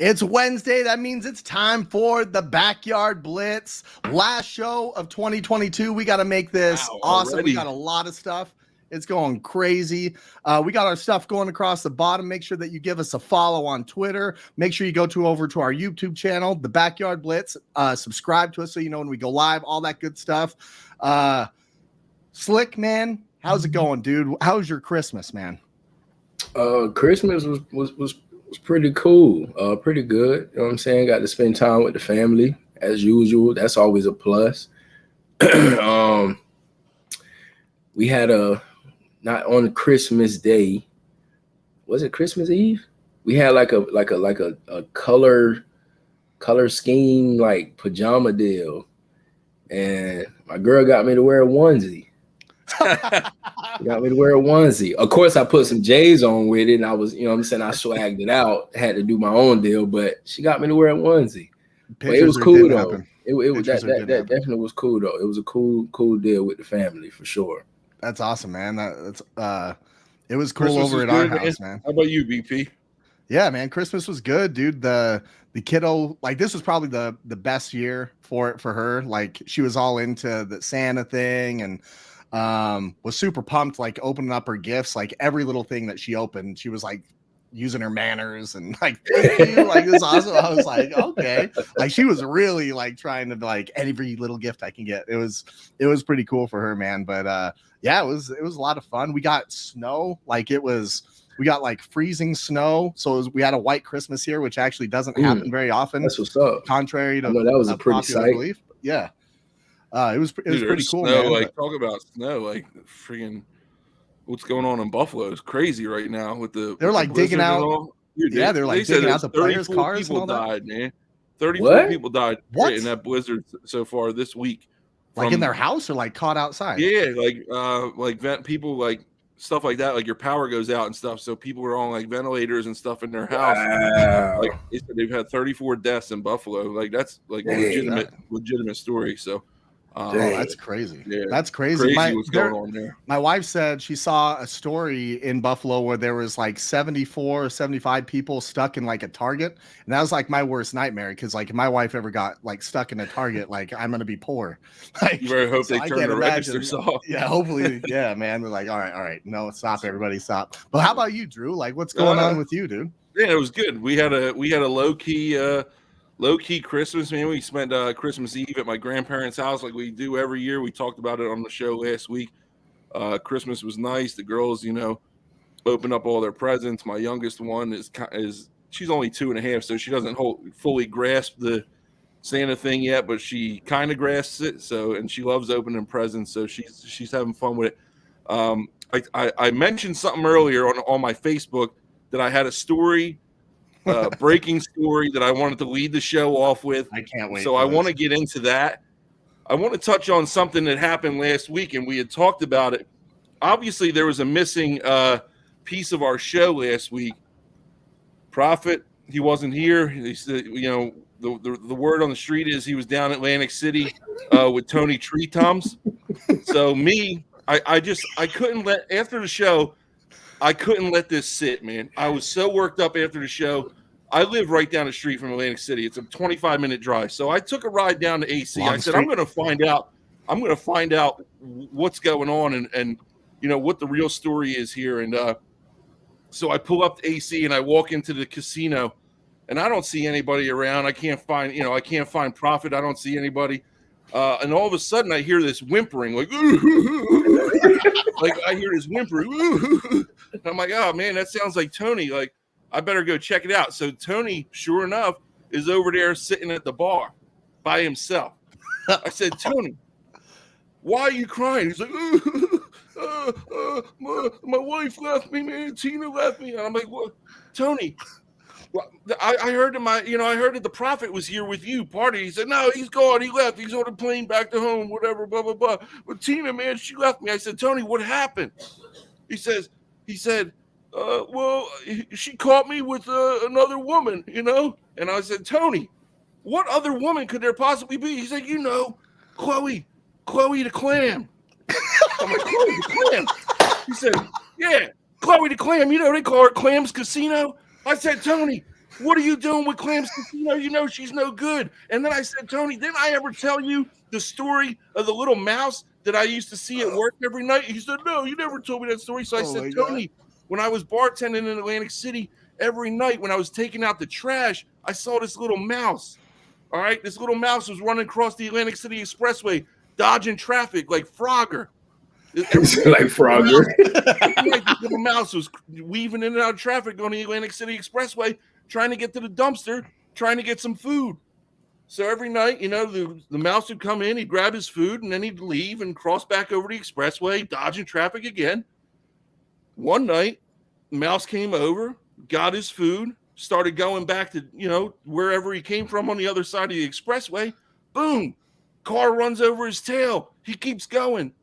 It's Wednesday. That means it's time for the Backyard Blitz. Last show of 2022. We got to make this awesome. Already. We got a lot of stuff. It's going crazy. We got our stuff going across the bottom. Make sure that you give us a follow on Twitter. Make sure you go over to our YouTube channel, the Backyard Blitz. Subscribe to us so you know when we go live, all that good stuff. Slick, man, how's it going, dude? How's your Christmas, man? Christmas was pretty cool. Pretty good. You know what I'm saying? Got to spend time with the family as usual. That's always a plus. We had not on Christmas Day. Was it Christmas Eve? We had like a color scheme, like pajama deal. And my girl got me to wear a onesie. Got me to wear a onesie. Of course, I put some J's on with it, and I was, you know what I'm saying, I swagged it out. Had to do my own deal, but she got me to wear a onesie. But it was cool though. It was that definitely was cool though. It was a cool deal with the family for sure. That's awesome, man. It was cool Christmas over at our house, man. How about you, BP? Yeah, man. Christmas was good, dude. The kiddo, like, this was probably the best year for her. Like, she was all into the Santa thing and was super pumped, like opening up her gifts. Like every little thing that she opened, she was like using her manners and like, thank you, like, this is awesome. I was like, okay. Like, she was really like trying to like every little gift I can get. It was pretty cool for her, man. But yeah, it was a lot of fun. We got snow. Like, we got like freezing snow. So we had a white Christmas here, which actually doesn't happen very often. That's what's up. Contrary to that was a pretty sight. Belief. Yeah. It was pretty cool, snow, man. Like, talk about snow, like freaking what's going on in Buffalo is crazy right now with they're like digging out. Dude, yeah, they're like digging out the players' cars. People and all that. died, man. 34 people died in that blizzard so far this week. Like in their house or like caught outside? Yeah, like vent people, like stuff like that. Like your power goes out and stuff, so people are on like ventilators and stuff in their house. Wow. Like they said, they've had 34 deaths in Buffalo. Like that's like a legitimate story. So. That's crazy. Yeah, that's crazy. What's going on there? My wife said she saw a story in Buffalo where there was like 74 or 75 people stuck in like a Target. And that was like my worst nightmare because like if my wife ever got like stuck in a Target, like I'm going to be poor. Like, you better hope they turn the registers off. Yeah, hopefully. Yeah, man. We're like, all right. No, stop, everybody, stop. But how about you, Drew? Like, what's going on with you, dude? Yeah, it was good. We had a low-key Christmas, man. We spent Christmas Eve at my grandparents' house like we do every year. We talked about it on the show last week. Christmas was nice. The girls, opened up all their presents. My youngest one is she's only 2.5, so she doesn't fully grasp the Santa thing yet, but she kind of grasps it. So, and she loves opening presents, so she's having fun with it. I mentioned something earlier on my Facebook that I had a story. Breaking story that I wanted to lead the show off with. I can't wait. So I want to get into that. I want to touch on something that happened last week, and we had talked about it. Obviously, there was a missing piece of our show last week. Proffit, he wasn't here. He said, the word on the street is he was down in Atlantic City with Tony Tree Toms. So I couldn't let, after the show, I couldn't let this sit, man. I was so worked up after the show. I live right down the street from Atlantic City. It's a 25-minute drive. So I took a ride down to AC. I said, I'm going to find out what's going on and what the real story is here. And so I pull up to AC and I walk into the casino and I don't see anybody around. I can't find Proffit. I don't see anybody. And all of a sudden I hear this whimpering, like, like I hear this whimpering. And I'm like, oh man, that sounds like Tony. Like, I better go check it out. So Tony, sure enough, is over there sitting at the bar by himself. I said, Tony, why are you crying? He's like, my wife left me, man. Tina left me. And I'm like, what, Tony? Well, I heard that the Proffit was here with you party. He said, no, he's gone. He left. He's on a plane back to home, whatever, blah, blah, blah. But Tina, man, she left me. I said, Tony, what happened? He said, well, she caught me with another woman, And I said, Tony, what other woman could there possibly be? He said, Chloe the Clam. I'm like, Chloe the Clam? He said, yeah, Chloe the Clam. They call her Clam's Casino. I said, Tony, What are you doing with Clams Casino? You know she's no good. And then I said, Tony, didn't I ever tell you the story of the little mouse that I used to see at work every night? He said, no, you never told me that story. So I said, Tony, when I was bartending in Atlantic City, every night when I was taking out the trash, I saw this little mouse. All right, this little mouse was running across the Atlantic City Expressway, dodging traffic like Frogger. Like Frogger. This little mouse was weaving in and out of traffic on the Atlantic City Expressway, trying to get to the dumpster, trying to get some food. So every night, you know, the mouse would come in, he'd grab his food, and then he'd leave and cross back over the expressway, dodging traffic again. One night, the mouse came over, got his food, started going back to, you know, wherever he came from on the other side of the expressway. Boom! Car runs over his tail. He keeps going.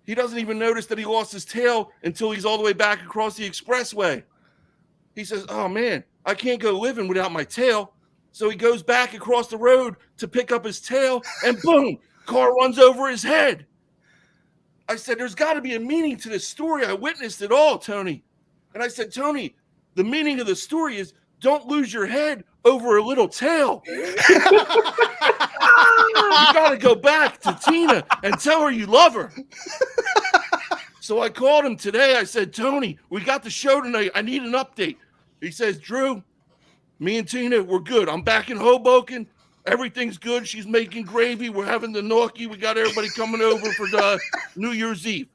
He doesn't even notice that he lost his tail until he's all the way back across the expressway. He says, oh, man, I can't go living without my tail. So he goes back across the road to pick up his tail, and boom, car runs over his head. I said, there's got to be a meaning to this story. I witnessed it all, Tony. And I said, Tony, the meaning of the story is don't lose your head over a little tail. You got to go back to Tina and tell her you love her. So I called him today. I said, Tony, we got the show tonight. I need an update. He says, Drew, me and Tina, we're good. I'm back in Hoboken. Everything's good. She's making gravy. We're having the gnocchi. We got everybody coming over for the New Year's Eve.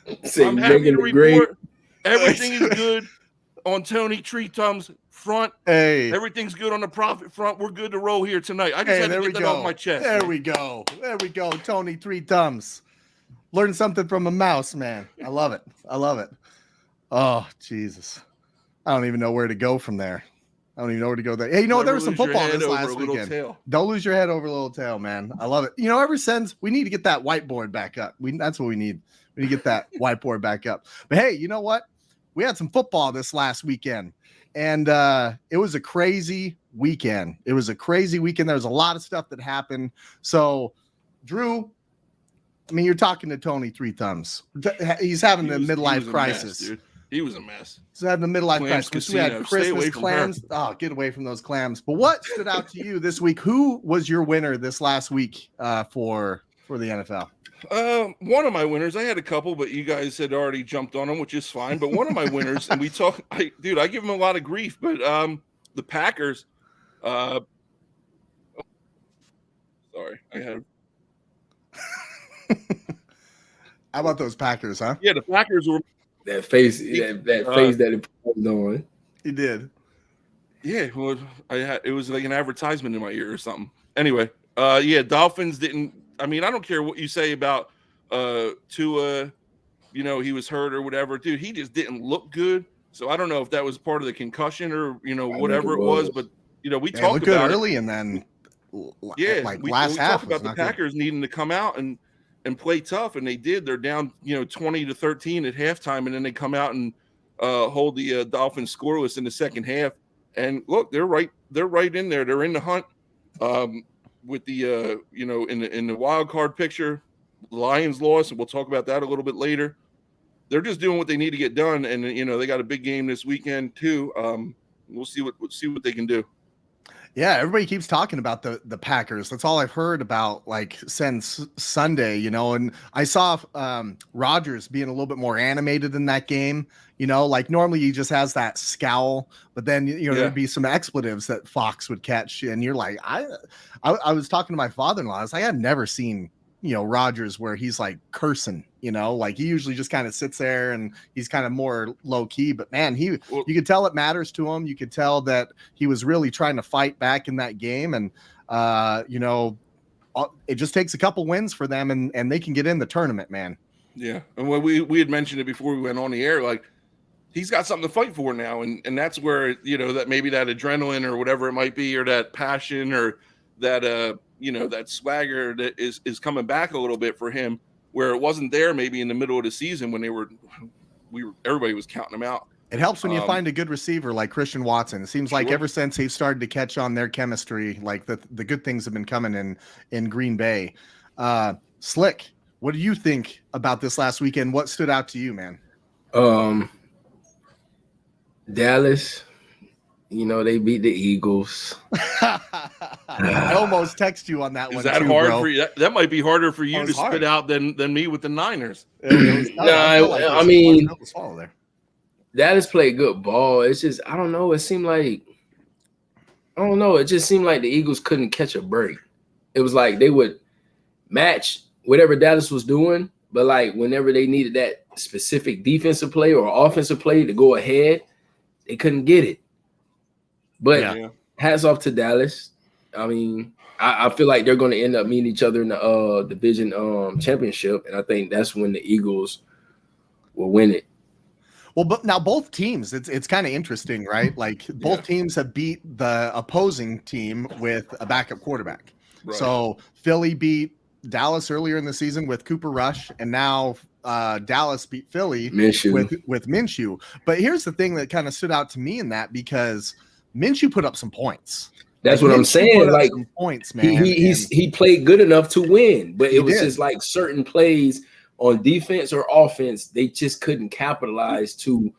I'm happy to report everything is good on Tony Treetum's front. Hey, everything's good on the Proffit front. We're good to roll here tonight. I just had to get that off my chest. There we go. There we go. Tony Treetums. Learn something from a mouse, man. I love it. I love it. Oh, Jesus. I don't even know where to go from there. I don't even know where to go there. Hey, you know, there was some football this last weekend. Don't lose your head over a little tail, man. I love it. You know, ever since we need to get that whiteboard back up. That's what we need. We need to get that whiteboard back up. But hey, you know what? We had some football this last weekend, and it was a crazy weekend. It was a crazy weekend. There was a lot of stuff that happened. So, Drew, I mean, you're talking to Tony Three Thumbs. He's having the midlife crisis. Mess, dude. He was a mess. So had the midlife crisis. We had Christmas clams. Oh, get away from those clams. But what stood out to you this week? Who was your winner this last week for the NFL? One of my winners, I had a couple, but you guys had already jumped on them, which is fine. But one of my winners, and I give them a lot of grief, but the Packers. Sorry, I had. How about those Packers, huh? Yeah, the Packers were. That face that it put on. He did. Yeah, well, it was like an advertisement in my ear or something. Anyway, Dolphins didn't. I mean, I don't care what you say about Tua. You know, he was hurt or whatever, dude. He just didn't look good. So I don't know if that was part of the concussion or whatever it was. But we talked about early and then last half. We talked about the Packers needing to come out and play tough, and they did. They're down 20-13 at halftime, and then they come out and hold the Dolphins scoreless in the second half. And look, they're right in there. They're in the hunt with the in the wild card picture. Lions lost, and we'll talk about that a little bit later. They're just doing what they need to get done, and they got a big game this weekend too. We'll see what they can do. Yeah, everybody keeps talking about the Packers. That's all I've heard about since Sunday, and I saw Rodgers being a little bit more animated in that game. Normally he just has that scowl, but then there'd be some expletives that Fox would catch, and you're like, I was talking to my father-in-law. I was like, I've never seen Rodgers where he's like cursing, he usually just kind of sits there and he's kind of more low key, but man, you could tell it matters to him. You could tell that he was really trying to fight back in that game. And, it just takes a couple wins for them and they can get in the tournament, man. Yeah. And when we had mentioned it before we went on the air, like he's got something to fight for now. And that's where, that maybe that adrenaline or whatever it might be, or that passion or that, that swagger that is coming back a little bit for him, where it wasn't there maybe in the middle of the season when everybody was counting him out. It helps when you find a good receiver like Christian Watson. It seems like ever since he started to catch on their chemistry, like the good things have been coming in Green Bay. Slick, what do you think about this last weekend? What stood out to you, man? Dallas You know, they beat the Eagles. I almost text you on that one. Is that too, hard bro. for you? That might be harder for you to hard. spit out than me with the Niners. I mean, Dallas played good ball. It's just, I don't know. It seemed like, I don't know. It just seemed like the Eagles couldn't catch a break. It was like they would match whatever Dallas was doing, but like whenever they needed that specific defensive play or offensive play to go ahead, they couldn't get it. But hats off to Dallas. I mean, I feel like they're going to end up meeting each other in the division championship, and I think that's when the Eagles will win it. Well, but now both teams, it's kind of interesting, right? Like both teams have beat the opposing team with a backup quarterback. Right. So Philly beat Dallas earlier in the season with Cooper Rush, and now Dallas beat Philly with Minshew. But here's the thing that kind of stood out to me in that, because Minshew put up some points. That's what I'm saying. Like some points, man. He played good enough to win, but it was just like certain plays on defense or offense, they just couldn't capitalize to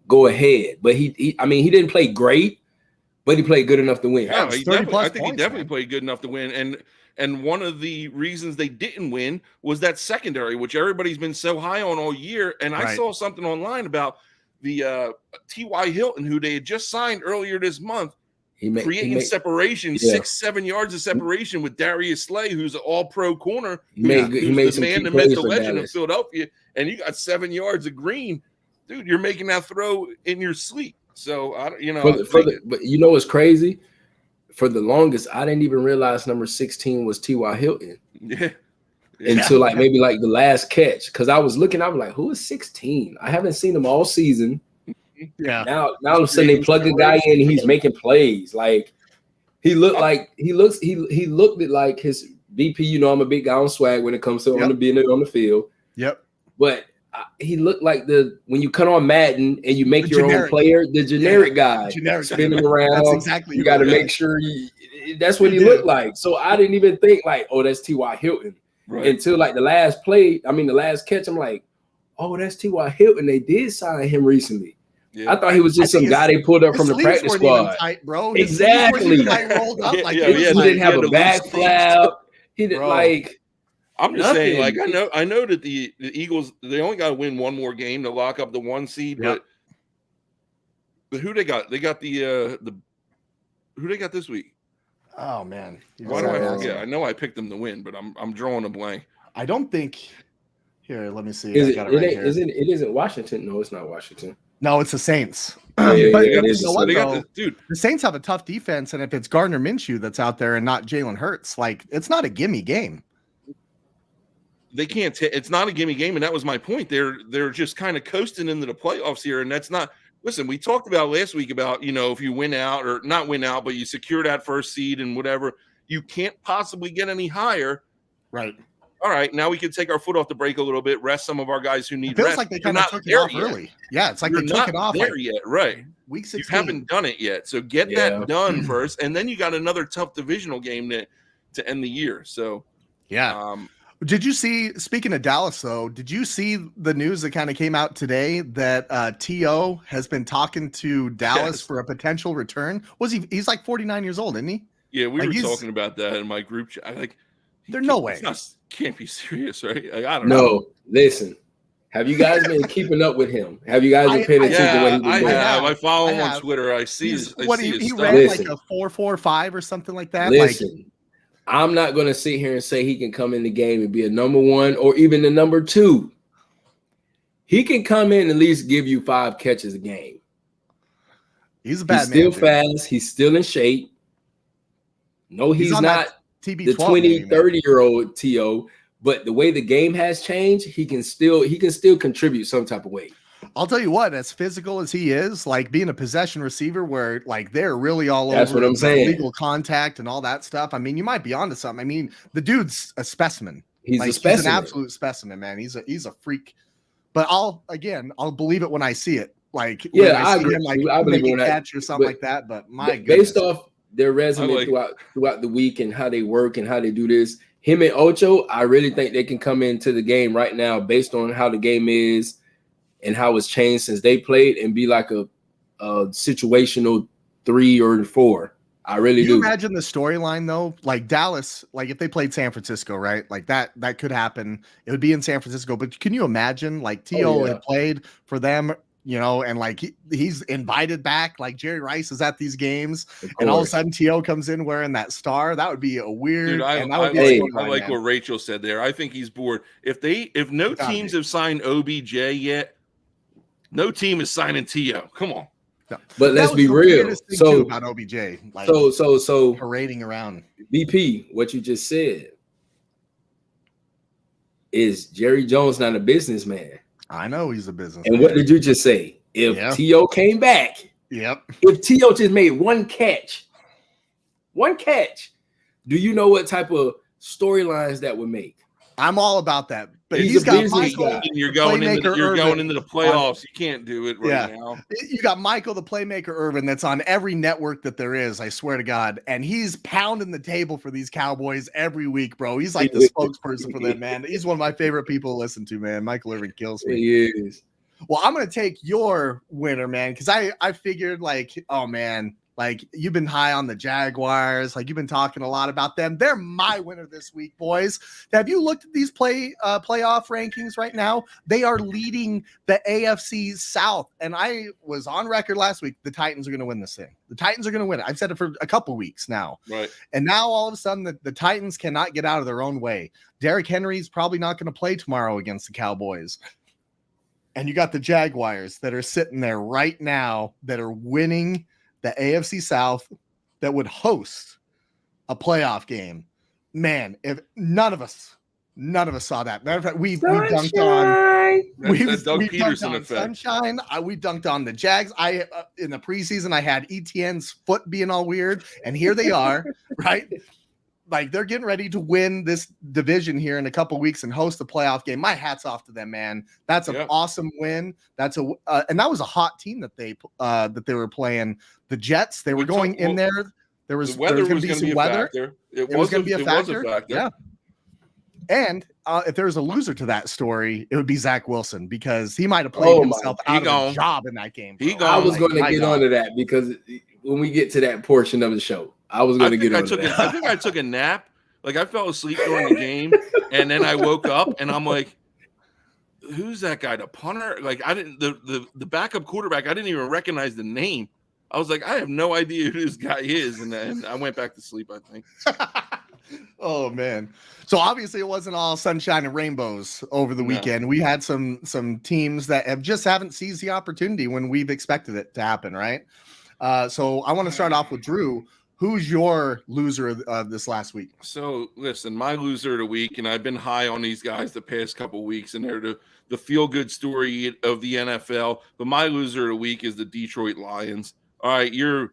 go ahead. But he didn't play great, but he played good enough to win. Yeah, I think he definitely played good enough to win. And one of the reasons they didn't win was that secondary, which everybody's been so high on all year. And I saw something online about the T.Y. Hilton, who they had just signed earlier this month, creating separation, 6-7 yards of separation with Darius Slay, who's an all-pro corner. He made the man that met the legend of Philadelphia, and you got 7 yards of green. Dude, you're making that throw in your sleep. So, but you know what's crazy? For the longest, I didn't even realize number 16 was T.Y. Hilton. Yeah. Until maybe the last catch. Because I was looking, I was like, who is 16? I haven't seen him all season. Yeah. Now all of a sudden they plug a guy in and he's making plays. Like he looked like his VP. You know, I'm a big guy on swag when it comes to being on the field. Yep. But he looked like when you cut on Madden and you make your own player, the generic guy, spinning around. That's exactly. You got to make sure that's what he looked like. So I didn't even think that's T.Y. Hilton until the last play. I mean, the last catch. I'm like, oh, that's T.Y. Hilton. They did sign him recently. Yeah. I thought he was just some guy they pulled up from the practice squad. Tight, bro. Exactly. He didn't have a back flap. He didn't I'm just saying, I know that the Eagles, they only got to win one more game to lock up the 1 seed, but who they got? They got who they got this week? Oh man, why do I forget? I know I picked them to win, but I'm drawing a blank. I don't think. Here, let me see. It isn't Washington. No, it's not Washington. No, it's the Saints. Dude, the Saints have a tough defense, and if it's Gardner Minshew that's out there and not Jalen Hurts, it's not a gimme game. They can't. It's not a gimme game, and that was my point. They're just kind of coasting into the playoffs here, and that's not. Listen, we talked about last week about if you win out or not win out, but you secure that first seed and whatever, you can't possibly get any higher. Right. All right, now we can take our foot off the brake a little bit, rest some of our guys who need it feels rest. Like they kind of took it off early. Yeah, it's like they took it off there yet, right? Week 16. You haven't done it yet, so get that done first, and then you got another tough divisional game to end the year. So, did you see? Speaking of Dallas, though, did you see the news that kind of came out today that T.O. has been talking to Dallas for a potential return? He's like 49 years old, isn't he? Yeah, we were talking about that in my group chat. There's no way. Can't be serious, right? I don't know. No, listen. Have you guys been keeping up with him? Have you guys been paying attention to what he's been doing? I follow him on Twitter. I see his he stuff. ran like a 4.45 or something like that. Listen, I'm not going to sit here and say he can come in the game and be a number 1 or even the number 2. He can come in and at least give you 5 catches a game. He's a bad man. He's still fast. He's still in shape. No, he's not the 20, 30-year-old T.O., but the way the game has changed, he can still contribute some type of way. I'll tell you what, as physical as he is, being a possession receiver where they're really all over. That's what I'm saying. Legal contact and all that stuff. I mean, you might be onto something. I mean, the dude's a specimen. He's a specimen. He's an absolute specimen, man. He's a freak. But I'll believe it when I see it. I agree. I believe it when catch or something like that. But based off their resume throughout the week and how they work and how they do this, him and Ocho, I really think they can come into the game right now based on how the game is and how it's changed since they played and be like a situational 3 or 4. I really Can you do. imagine the storyline though? Like Dallas, like if they played San Francisco, right? Like that could happen. It would be in San Francisco. But can you imagine like T.O. had played for them, and like he's invited back, like Jerry Rice is at these games, and all of a sudden T.O. comes in wearing that star. That would be a weird. Dude, I like what Rachel said there. I think he's bored. If no teams have signed OBJ yet, no team is signing T.O. Come on. No. But let's be real. So about OBJ, like so parading around. BP, what you just said is Jerry Jones not a businessman. I know he's a businessman. And what did you just say? If T.O. came back, if T.O. just made one catch, do you know what type of storylines that would make? I'm all about that. But he's got Michael, you're going into the playoffs. You can't do it now. You got Michael, the playmaker Irvin, that's on every network that there is. I swear to God, and he's pounding the table for these Cowboys every week, bro. He's like the spokesperson for them, man. He's one of my favorite people to listen to, man. Michael Irvin kills me. He is. Well, I'm gonna take your winner, man, because I figured like, oh man. Like you've been high on the Jaguars, like you've been talking a lot about them. They're my winner this week, boys. Have you looked at these playoff rankings right now? They are leading the AFC South, and I was on record last week. The Titans are going to win this thing. The Titans are going to win it. I've said it for a couple weeks now, right? And now all of a sudden, the Titans cannot get out of their own way. Derrick Henry's probably not going to play tomorrow against the Cowboys. And you got the Jaguars that are sitting there right now that are winning the AFC South, that would host a playoff game. Man, if none of us saw that. Matter of fact, we dunked on Sunshine. We dunked on the Jags. In the preseason, I had ETN's foot being all weird, and here they are, right? Like they're getting ready to win this division here in a couple weeks and host the playoff game. My hat's off to them, man. That's an awesome win. That's and that was a hot team that they were playing. The Jets. They were going in there. There was going to be some weather. It was going to be a factor. Yeah. And if there was a loser to that story, it would be Zach Wilson because he might have played himself out of a job in that game. I was going to get onto that because when we get to that portion of the show. I was going to get on that. I think I took a nap. Like I fell asleep during the game, and then I woke up, and I'm like, "Who's that guy? The punter?" Like I didn't the backup quarterback. I didn't even recognize the name. I was like, I have no idea who this guy is, and then I went back to sleep. I think. Oh man! So obviously it wasn't all sunshine and rainbows over the weekend. We had some teams that haven't seized the opportunity when we've expected it to happen, right? So I want to start off with Drew. Who's your loser of this last week? So listen, my loser of the week, and I've been high on these guys the past couple of weeks, and they're the feel-good story of the NFL. But my loser of the week is the Detroit Lions. All right, you're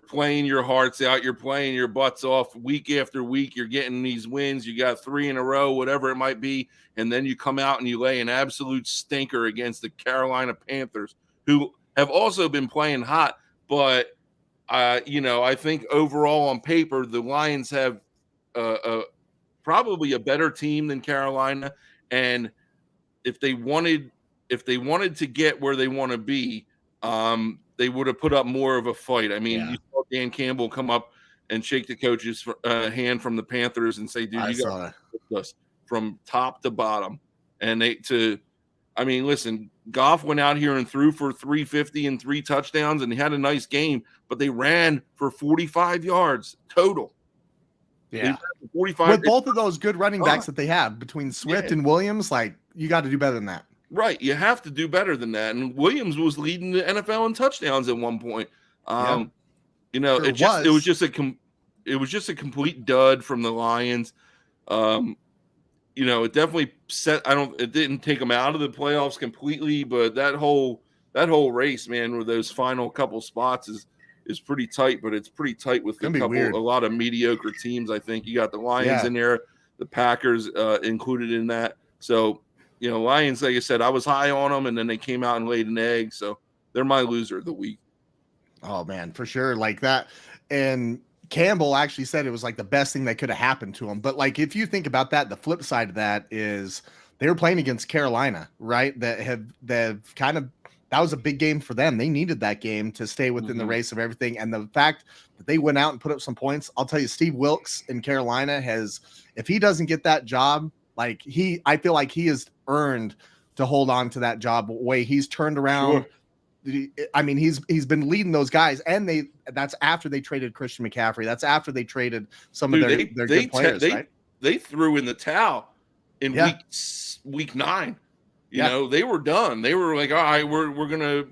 playing your hearts out. You're playing your butts off week after week. You're getting these wins. You got 3 in a row, whatever it might be, and then you come out and you lay an absolute stinker against the Carolina Panthers, who have also been playing hot, but I think overall on paper, the Lions have probably a better team than Carolina. And if they wanted to get where they want to be, they would have put up more of a fight. I mean, you saw Dan Campbell come up and shake the coach's hand from the Panthers and say, dude, you got us from top to bottom. And listen, Goff went out here and threw for 350 and 3 touchdowns, and he had a nice game, but they ran for 45 yards total. Yeah. 45 with both of those good running backs that they have between Swift and Williams, like you got to do better than that. Right. You have to do better than that. And Williams was leading the NFL in touchdowns at one point. It was just a complete dud from the Lions. It definitely it didn't take them out of the playoffs completely, but that whole race, man, with those final couple spots is pretty tight, but it's pretty tight with a lot of mediocre teams. I think you got the Lions in there, the Packers included in that. So, Lions, like I said, I was high on them, and then they came out and laid an egg. So they're my loser of the week. Oh man, for sure. Like that. And Campbell actually said it was like the best thing that could have happened to him. But like, if you think about that, the flip side of that is they were playing against Carolina, right? That have kind of that was a big game for them. They needed that game to stay within the race of everything. And the fact that they went out and put up some points, I'll tell you, Steve Wilkes in Carolina if he doesn't get that job, like I feel like he has earned to hold on to that job. Way he's turned around. Sure. I mean, he's been leading those guys, and that's after they traded Christian McCaffrey. That's after they traded some of their good players, right? They threw in the towel in week 9. You know, they were done. They were like, all right, we're gonna,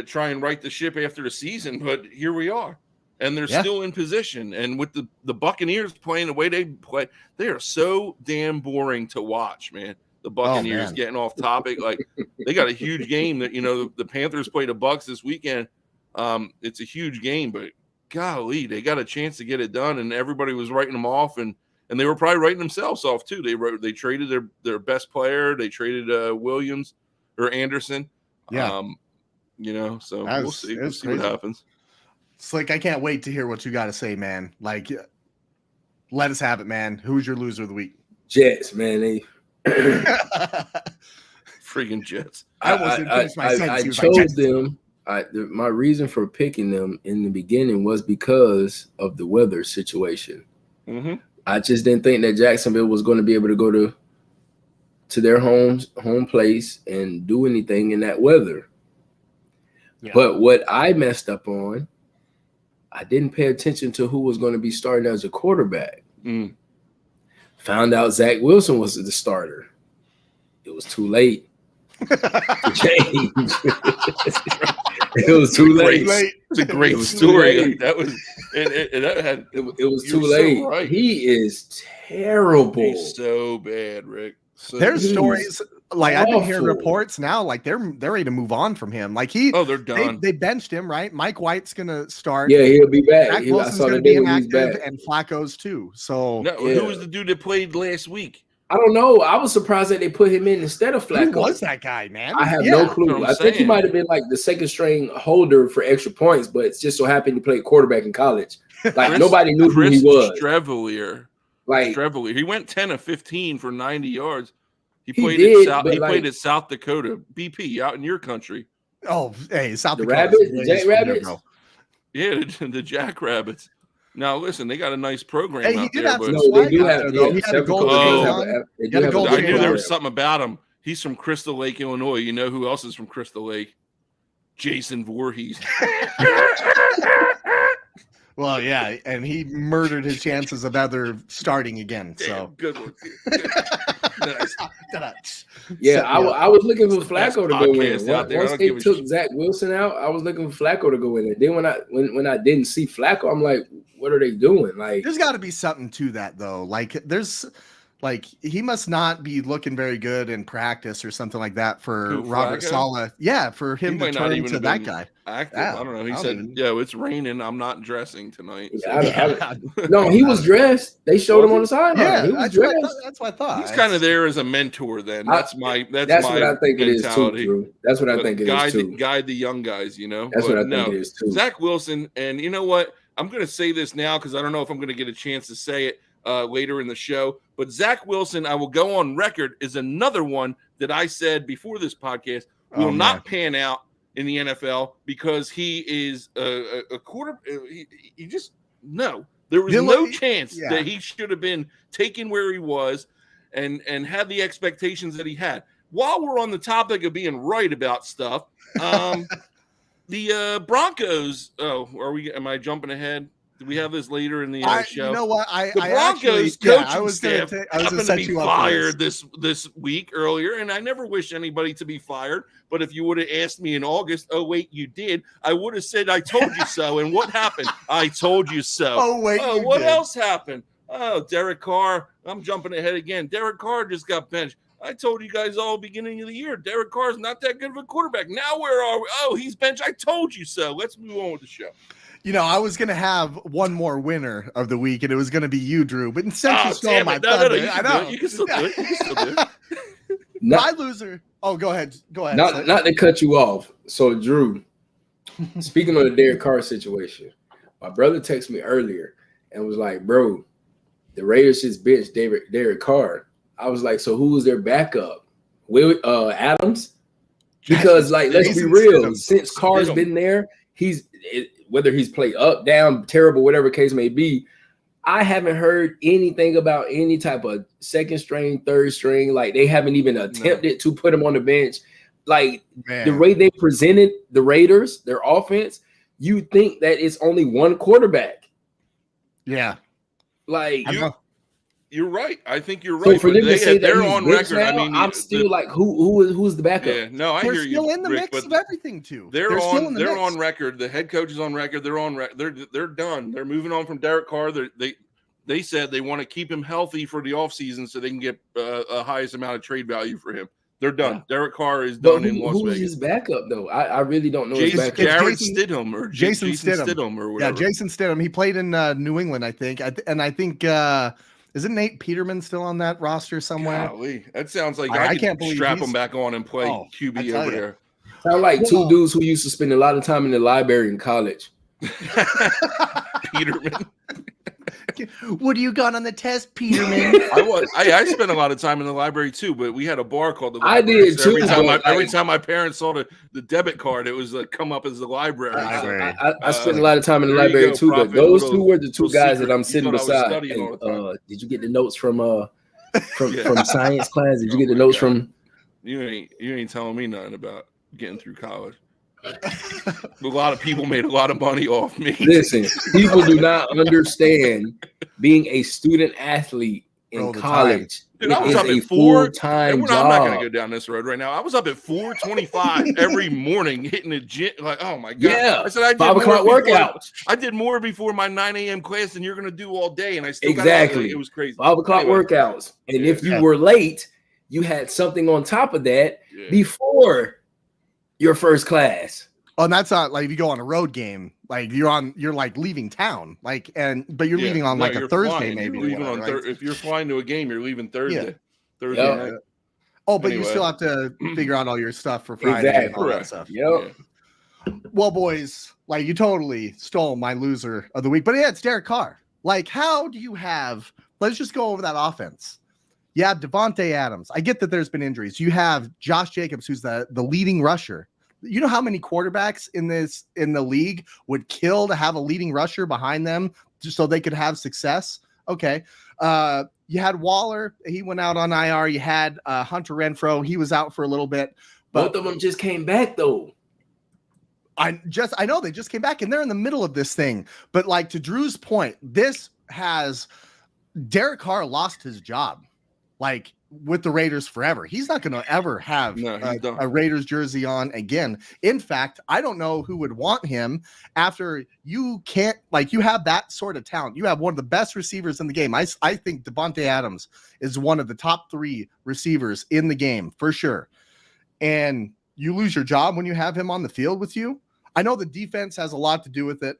try and right the ship after the season, but here we are. And they're still in position. And with the Buccaneers playing the way they play, they are so damn boring to watch, man. The Buccaneers getting off topic. Like, they got a huge game that, the Panthers play the Bucs this weekend. It's a huge game, but golly, they got a chance to get it done, and everybody was writing them off, and they were probably writing themselves off too. They traded their best player. They traded Williams or Anderson. So we'll see. We'll see what happens. It's like, I can't wait to hear what you got to say, man. Like, let us have it, man. Who's your loser of the week? Jets, man. They freaking Jets. I chose them. My reason for picking them in the beginning was because of the weather situation. Mm-hmm. I just didn't think that Jacksonville was going to be able to go to their home place and do anything in that weather. Yeah. But what I messed up on, I didn't pay attention to who was going to be starting as a quarterback. Found out Zach Wilson was the starter. It was too late to change. It was too late. It's a great story. That was it was too late. So right. He is terrible. He's so bad, Rick. There's stories like awful. I've been hearing reports now, like they're ready to move on from him. Like they're done. They benched him, right? Mike White's gonna start. Yeah, he'll be back. Zach Wilson's gonna be inactive, and Flacco's too. So who was the dude that played last week? I don't know. I was surprised that they put him in instead of Flacco. Who was that guy, man? I have no clue. I think he might have been like the second string holder for extra points, but it's just so happened he played quarterback in college. Like nobody knew who he was. Strevelier. He went 10 of 15 for 90 yards. He played at South Dakota, BP, out in your country. Oh, hey, South the Dakota. Rabbits, Jackrabbits? Yeah, the Jackrabbits. Now, listen, they got a nice program. Hey, he did have some swag. He had a gold. I knew there was something about him. He's from Crystal Lake, Illinois. You know who else is from Crystal Lake? Jason Voorhees. Well, yeah, and he murdered his chances of ever starting again. Damn, good one. Nice. Yeah, I was looking for Flacco to go in. Once they took Zach Wilson out, I was looking for Flacco to go in there. Then when I didn't see Flacco, I'm like, what are they doing? Like, there's got to be something to that though. Like he must not be looking very good in practice or something like that for Robert Saleh. Yeah, for him to turn into that guy. Active. Yeah, I don't know. He said, it's raining. I'm not dressing tonight. So. No, he was dressed. They showed him on the sideline. Yeah, he was dressed. That's what I thought. He's kind of there as a mentor then. That's my what I think it is too, Drew. That's what I think it is too. Guide the young guys, That's what I think it is too. Zach Wilson, and you know what? I'm going to say this now because I don't know if I'm going to get a chance to say it later in the show. But Zach Wilson, I will go on record, is another one that I said before this podcast will not pan out in the NFL because he is a quarter. He just there was no chance that he should have been taken where he was and had the expectations that he had. While we're on the topic of being right about stuff, the Broncos. Am I jumping ahead? Do we have this later in the show? You know what? The Broncos coaching staff happened to be fired this week earlier, and I never wish anybody to be fired. But if you would have asked me in August, oh wait, you did, I would have said I told you so. And what happened? I told you so. Oh wait, what else happened? Oh, Derek Carr. I'm jumping ahead again. Derek Carr just got benched. I told you guys all beginning of the year, Derek Carr is not that good of a quarterback. Now where are we? Oh, he's benched. I told you so. Let's move on with the show. I was going to have one more winner of the week, and it was going to be you, Drew. But since you stole my thunder, I know. You can still do it. My loser. Oh, go ahead. Not to cut you off. So, Drew, speaking of the Derek Carr situation, my brother texted me earlier and was like, bro, the Raiders just benched Derek Carr. I was like, so who was their backup? Adams? Because like, let's be Jason real. Stidham. Since Carr's been there, whether he's played up, down, terrible, whatever case may be, I haven't heard anything about any type of second string, third string. Like they haven't even attempted to put him on the bench. Like the way they presented the Raiders, their offense, you think that it's only one quarterback. Yeah. Like you're right. I think you're right. So for them to say that they're he's on record, now, I mean, I'm still like, who's the backup? Yeah, no, I they're hear you. still in the Rick, mix of everything too. They're on record. The head coach is on record. They're on record. They're done. They're moving on from Derek Carr. They said they want to keep him healthy for the offseason so they can get a highest amount of trade value for him. They're done. Yeah. Derek Carr is done in Las Vegas. Who's his backup though? I really don't know. Jason Stidham or Jason Stidham or whatever. Yeah, Jason Stidham. He played in New England, I think. I think isn't Nate Peterman still on that roster somewhere? Golly, that sounds like I can't believe strap him back on and play QB over there. Sound like two dudes who used to spend a lot of time in the library in college. Peterman. What do you got on the test, Peterman? I spent a lot of time in the library too, but we had a bar called the library. I did too. Every time my parents saw the debit card, it was come up as the library. I spent a lot of time in the library too, but those two were the two guys that I'm sitting beside. Did you get the notes from science class? Did you get the notes from? You ain't telling me nothing about getting through college. A lot of people made a lot of money off me. Listen, people do not understand being a student athlete in college. Dude, I was up at 4 time job. I'm not going to go down this road right now. I was up at 4:25 every morning hitting the gym. Like, oh my god! Yeah, I said I did 5 o'clock workouts. I did more before my 9 a.m. class than you're going to do all day, and I still exactly. It was crazy. 5 o'clock workouts, and if you were late, you had something on top of that before your first class. Oh, and that's not like if you go on a road game, like you're like leaving town, like but you're leaving on like a Thursday, maybe. If you're flying to a game, you're leaving Thursday. Thursday night. Oh, but you still have to figure out all your stuff for Friday and all that stuff. Yep. Well, boys, like you totally stole my loser of the week, but it's Derek Carr. Like, how do you have? Let's just go over that offense. You have Devontae Adams. I get that there's been injuries. You have Josh Jacobs, who's the leading rusher. You know how many quarterbacks in the league would kill to have a leading rusher behind them just so they could have success? Okay. You had Waller. He went out on IR. You had Hunter Renfrow. He was out for a little bit. But both of them just came back though. I know they just came back and they're in the middle of this thing. But like to Drew's point, Derek Carr lost his job. Like with the Raiders forever. He's not going to ever have a Raiders jersey on again. In fact, I don't know who would want him after you have that sort of talent. You have one of the best receivers in the game. I think Devontae Adams is one of the top 3 receivers in the game for sure. And you lose your job when you have him on the field with you. I know the defense has a lot to do with it.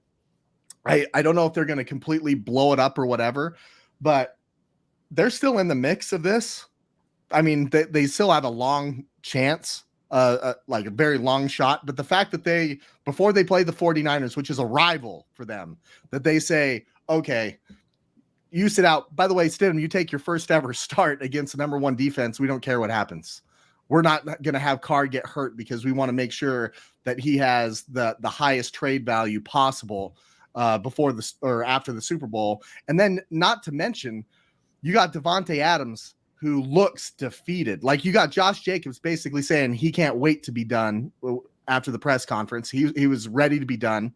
I don't know if they're going to completely blow it up or whatever, but they're still in the mix of this. I mean, they still have a long chance, like a very long shot. But the fact that before they play the 49ers, which is a rival for them, that they say, okay, you sit out. By the way, Stidham, you take your first ever start against the number 1 defense. We don't care what happens. We're not going to have Carr get hurt because we want to make sure that he has the highest trade value possible before or after the Super Bowl. And then not to mention, you got Devontae Adams, who looks defeated. Like you got Josh Jacobs basically saying he can't wait to be done after the press conference. He was ready to be done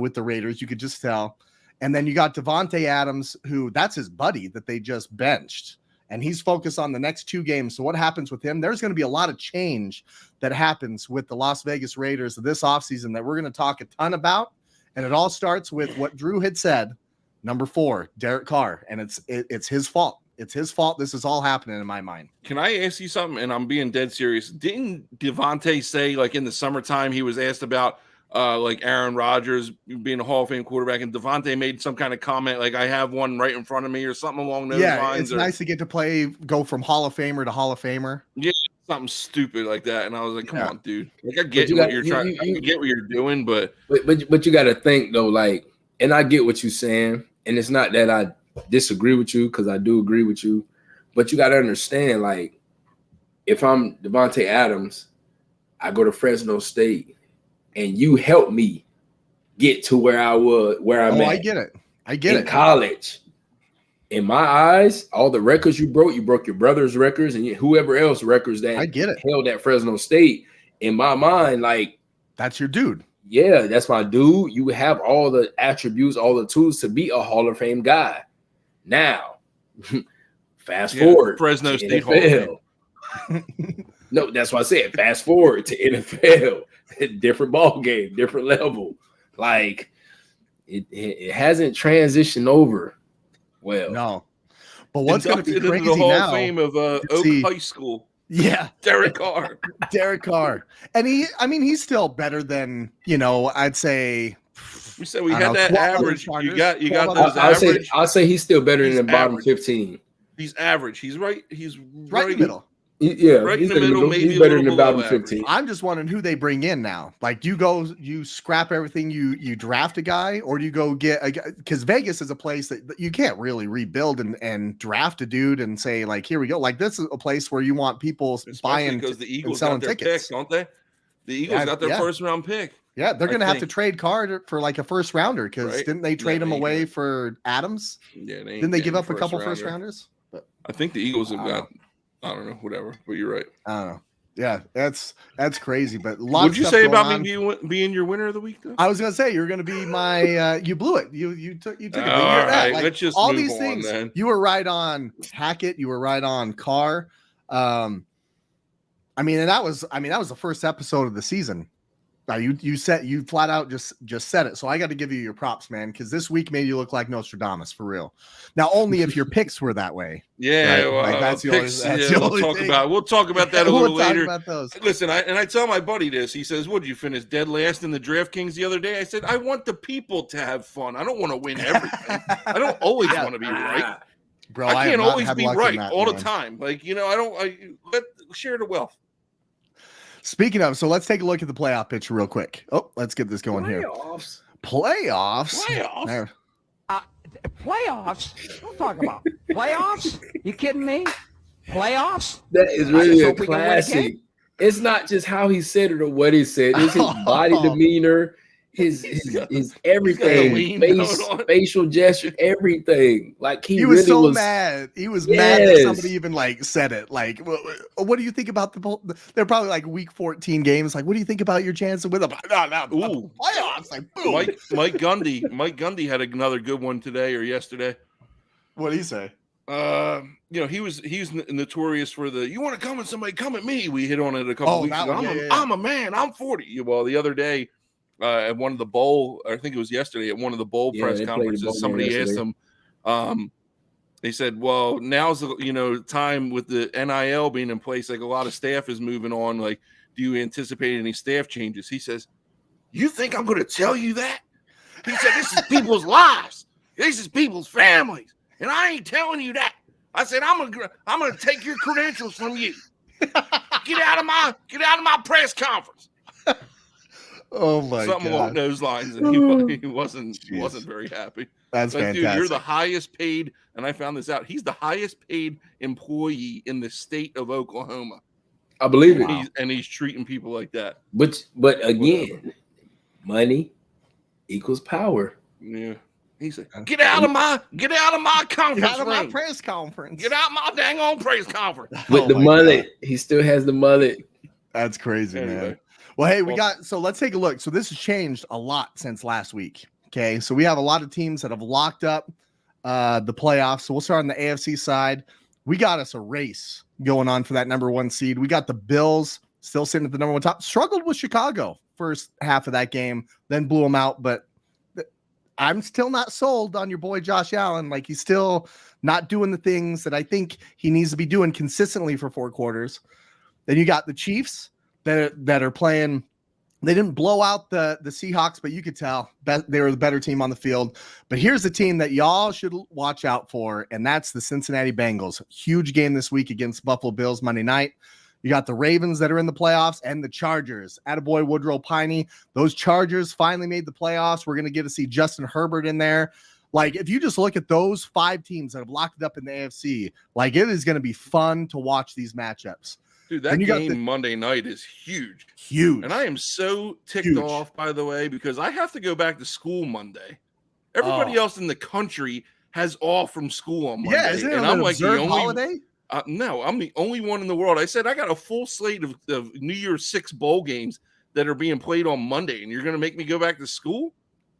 with the Raiders. You could just tell. And then you got Devontae Adams, who that's his buddy that they just benched. And he's focused on the next 2 games. So what happens with him? There's going to be a lot of change that happens with the Las Vegas Raiders this offseason that we're going to talk a ton about. And it all starts with what Drew had said, number 4, Derek Carr. And it's his fault. It's his fault. This is all happening in my mind. Can I ask you something? And I'm being dead serious. Didn't Devontae say, like in the summertime, he was asked about like Aaron Rodgers being a Hall of Fame quarterback, and Devontae made some kind of comment like, I have one right in front of me or something along those lines? It's nice to get to go from Hall of Famer to Hall of Famer. Yeah, something stupid like that. And I was like, come on, dude. Like, I get what you're trying. I get what you're doing, but you got to think though, like, and I get what you're saying, and it's not that I disagree with you because I do agree with you, but you got to understand, like, if I'm Devontae Adams, I go to Fresno State, and you helped me get to where I'm at. I get it. I get in it. college. In my eyes, all the records you broke your brother's records and whoever else records that I get it. held at Fresno State. In my mind, like, that's your dude. Yeah, that's my dude. You have all the attributes, all the tools to be a Hall of Fame guy. Now, fast forward Fresno to State NFL. No, that's what I said. Fast forward to NFL. Different ball game, different level. Like, it hasn't transitioned over well. No. But what's going to be Inducted crazy into the Hall now? of Fame of Oak High School. Yeah. Derek Carr. Derek Carr. And he's still better than, I'd say. We said we had that average. You got those average. I'll say he's still better than the bottom 15. He's average. He's right. He's right in the middle. Right in the middle. Maybe he's better than the bottom 15. I'm just wondering who they bring in now. Like, you scrap everything, you draft a guy, or do you go get a guy? Because Vegas is a place that you can't really rebuild and draft a dude and say, like, here we go. Like, this is a place where you want people buying because the Eagles selling got their tickets, pick, don't they? The Eagles got their first round pick. Yeah, they're going to have to trade Carr for like a first rounder because didn't they trade him away for Adams? Yeah, didn't they give up a couple first rounders? But I think the Eagles have got. I don't know, whatever. But you're right. I don't know. Yeah, that's crazy. But what'd you say about me being your winner of the week? Though? I was gonna say you're gonna be my. You blew it. You took it. But all right, like, let's just all move these on, things. Then. You were right on Hackett. You were right on Carr. And that was the first episode of the season. Now you flat out just said it. So I got to give you your props, man, because this week made you look like Nostradamus for real. Now only if your picks were that way. Yeah, right? Well, like that's picks, the only we'll talk about that a little later. About those. Listen, I tell my buddy this. He says, "What did you finish dead last in the DraftKings the other day?" I said, "I want the people to have fun. I don't want to win everything. I don't always want to be right, bro. I can't always be right all the time. Like share the wealth." Speaking of, so let's take a look at the playoff picture real quick. Oh, let's get this going here. Playoffs. Playoffs? Don't talk about playoffs. You kidding me? Playoffs? That is really a classic. It's not just how he said it or what he said. It's his body demeanor, his everything, facial gesture, everything. Like he was really so mad. He was mad that somebody even like said it. Like, what do you think about they're probably like week 14 games. Like, what do you think about your chance with them? No, playoffs. Like, boom. Mike Gundy had another good one today or yesterday. What did he say? He's notorious for you want to come and somebody come at me. We hit on it a couple weeks ago. I'm a man. I'm 40. Well, the other day. At one of the bowl, I think it was yesterday, at one of the bowl press conferences, somebody asked him. They said, "Well, now's the time with the NIL being in place. Like a lot of staff is moving on. Like, do you anticipate any staff changes?" He says, "You think I'm going to tell you that?" He said, "This is people's lives. This is people's families, and I ain't telling you that." I said, "I'm gonna take your credentials from you. Get out of my press conference." Oh my Something God. along those lines, and he wasn't very happy. That's fantastic. Dude, you're the highest paid, and I found this out. He's the highest paid employee in the state of Oklahoma. I believe it. And he's treating people like that. But again, money equals power. Yeah. He said, "Get out of my conference. Get out of my press conference. Get out my dang on press conference." With the mullet, he still has the mullet. That's crazy, man. Well, hey, so let's take a look. So this has changed a lot since last week. Okay. So we have a lot of teams that have locked up the playoffs. So we'll start on the AFC side. We got us a race going on for that number one seed. We got the Bills still sitting at the number one top. Struggled with Chicago first half of that game, then blew them out. But I'm still not sold on your boy Josh Allen. Like, he's still not doing the things that I think he needs to be doing consistently for 4 quarters. Then you got the Chiefs that are playing. They didn't blow out the Seahawks, but you could tell they were the better team on the field. But here's the team that y'all should watch out for, and that's the Cincinnati Bengals. Huge game this week against Buffalo Bills Monday night. You got the Ravens that are in the playoffs and the Chargers. Attaboy Woodrow Piney. Those Chargers finally made the playoffs. We're going to get to see Justin Herbert in there. Like, if you just look at those 5 teams that have locked it up in the AFC, like, it is going to be fun to watch these matchups. Dude, that Then you got game Monday night is huge. Huge. And I am so ticked Huge. off, by the way, because I have to go back to school Monday. Everybody else in the country has off from school on Monday. Yeah, isn't it and an I'm like the observed only holiday? No, I'm the only one in the world. I said I got a full slate of New Year's 6 bowl games that are being played on Monday, and you're going to make me go back to school?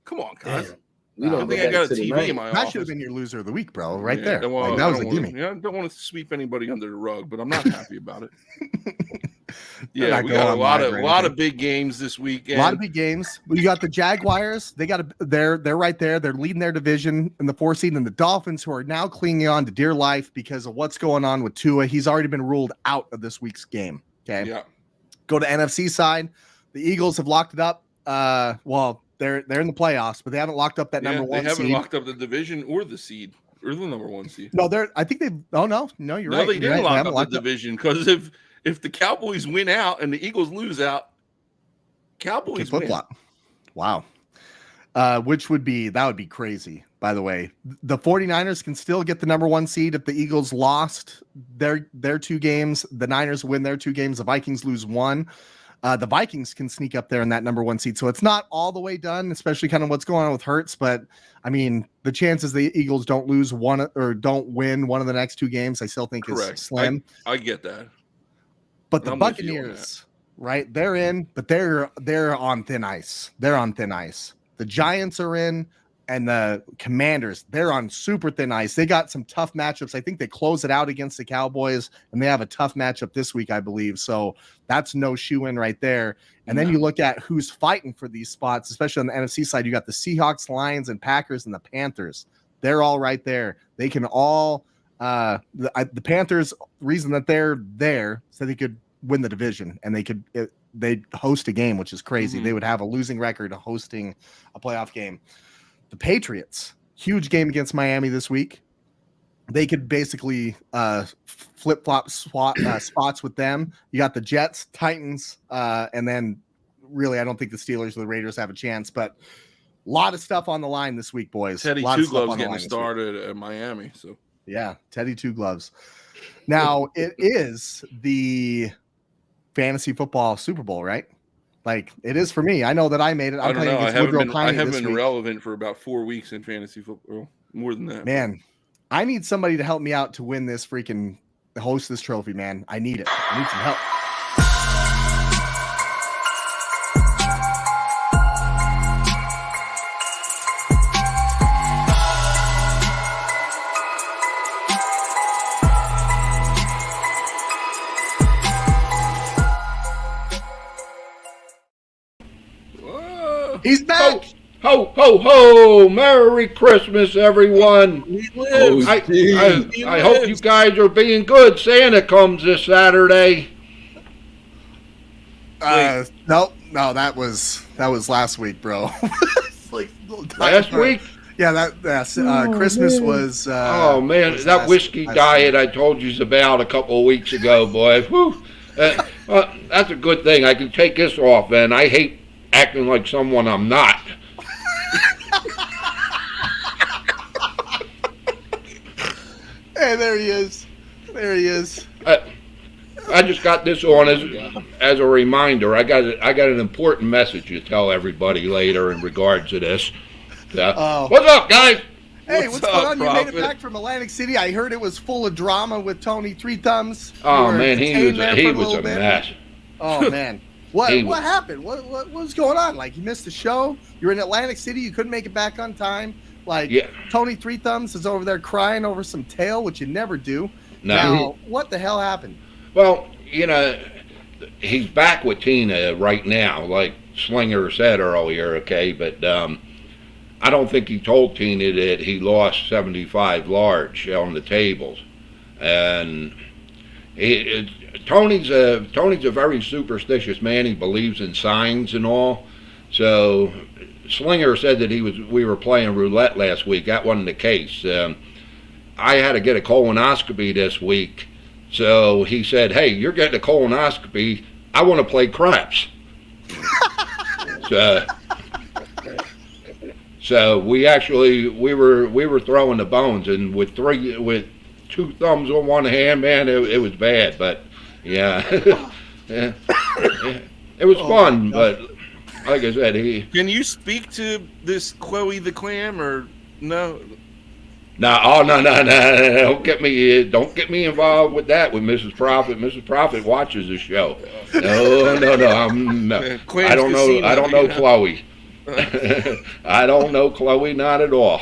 Come on, guys. Damn. We I don't don't think go I got a back to the TV night. in my That office. should have been your loser of the week, bro. Right Yeah, there. well, Like, that I was a don't wanna- gimme. Yeah, I don't want to sweep anybody under the rug, but I'm not happy about it. They're Yeah, not we going got a on lot live of or lot anything. of big games this weekend. A lot of big games. You got the Jaguars. They're right there. They're leading their division in the 4 seed, and the Dolphins, who are now clinging on to dear life because of what's going on with Tua. He's already been ruled out of this week's game. Okay. Yeah. Go to NFC side. The Eagles have locked it up. Well, they're in the playoffs, but they haven't locked up that number They one haven't seed. locked up the division or the seed or the number 1 seed. No, I think they've. Oh no, you're No, right. they You're didn't right. They lock haven't up locked the division because if the Cowboys win out and the Eagles lose out, Cowboys flip win. flop. Wow. Which would be crazy, by the way. The 49ers can still get the number 1 seed if the Eagles lost their 2 games. The Niners win their 2 games. The Vikings lose 1. The Vikings can sneak up there in that number 1 seed. So it's not all the way done, especially kind of what's going on with Hurts. But I mean, the chances the Eagles don't lose one or don't win one of the next 2 games, I still think Correct. is slim. I get that. But the I'm with you on Buccaneers, right? They're in, but they're on thin ice. They're on thin ice. The Giants are in, and the Commanders, they're on super thin ice. They got some tough matchups. I think they close it out against the Cowboys, and they have a tough matchup this week, I believe. So that's no shoe-in right there. And then you look at who's fighting for these spots, especially on the NFC side. You got the Seahawks, Lions, and Packers, and the Panthers. They're all right there. They can all the Panthers, reason that they're there, so they could win the division, and they'd host a game, which is crazy. Mm-hmm. They would have a losing record hosting a playoff game. The Patriots, huge game against Miami this week. They could basically flip-flop spots with them. You got the Jets, Titans, and then really I don't think the Steelers or the Raiders have a chance, but a lot of stuff on the line this week, boys. Teddy Lot Two of stuff Gloves on the getting line this week. started at Miami. So Yeah, Teddy Two Gloves. Now, it is the fantasy football Super Bowl, right? Like, it is for me. I know that I made it. I I'm don't playing know. I against haven't Woodrow been Piney this week. relevant for about 4 weeks in fantasy football. More than that. Man, I need somebody to help me out to win this freaking host this trophy, man. I need it. I need some help. Whoa. He's back. Ho, ho, ho! Merry Christmas, everyone. He lives. I hope you guys are being good. Santa comes this Saturday. No, that was last week, bro. It's like Last week? Yeah, Christmas was. Oh, man, was that last- whiskey last diet I told you about a couple of weeks ago, boy. Whew. That's a good thing. I can take this off, and I hate acting like someone I'm not. Hey, there he is. There he is. I just got this on as a reminder. I got an important message to tell everybody later in regards to this. Oh. What's up, guys? Hey, What's what's going up, on? You made Proffit? it back from Atlantic City. I heard it was full of drama with Tony Three Thumbs. You Oh were man, detained there he for was little a bit. mess. Oh man, what He was- happened? What was going on? Like, you missed the show. You were in Atlantic City. You couldn't make it back on time. Like, Yeah. Tony Three Thumbs is over there crying over some tail, which you never do. No. Now, what the hell happened? Well, he's back with Tina right now, like Slinger said earlier. Okay, but I don't think he told Tina that he lost 75 large on the tables, and Tony's a very superstitious man. He believes in signs and all. So Slinger said that we were playing roulette last week. That wasn't the case. I had to get a colonoscopy this week, so he said, "Hey, you're getting a colonoscopy. I want to play craps." So we were throwing the bones, and with 2 thumbs on one hand, man, it was bad. But Yeah. Yeah. It was fun, but like I said, Can you speak to this Chloe the Clam or no? No, no, don't get me involved with that with Mrs. Proffit. Mrs. Proffit watches the show. No, no. Clam's I don't know. Casino, I don't know Chloe. I don't know Chloe, not at all.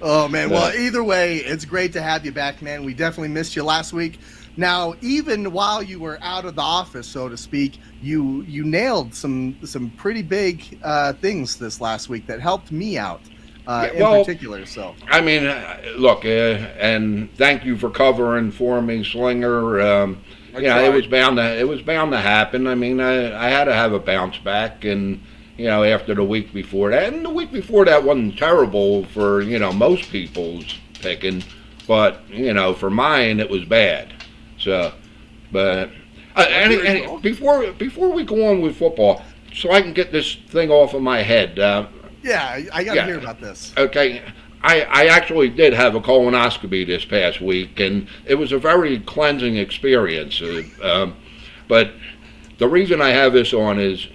Oh man, well either way, it's great to have you back, man. We definitely missed you last week. Now, even while you were out of the office, so to speak, you nailed some pretty big things this last week that helped me out in particular. So I mean, look, and thank you for covering for me, Slinger. It was bound to happen. I mean, I had to have a bounce back, and after the week before that, and the week before that wasn't terrible for most people's picking, but for mine it was bad. So, but and before we go on with football, so I can get this thing off of my head. yeah, I got to hear about this. Okay. I actually did have a colonoscopy this past week, and it was a very cleansing experience. But the reason I have this on is,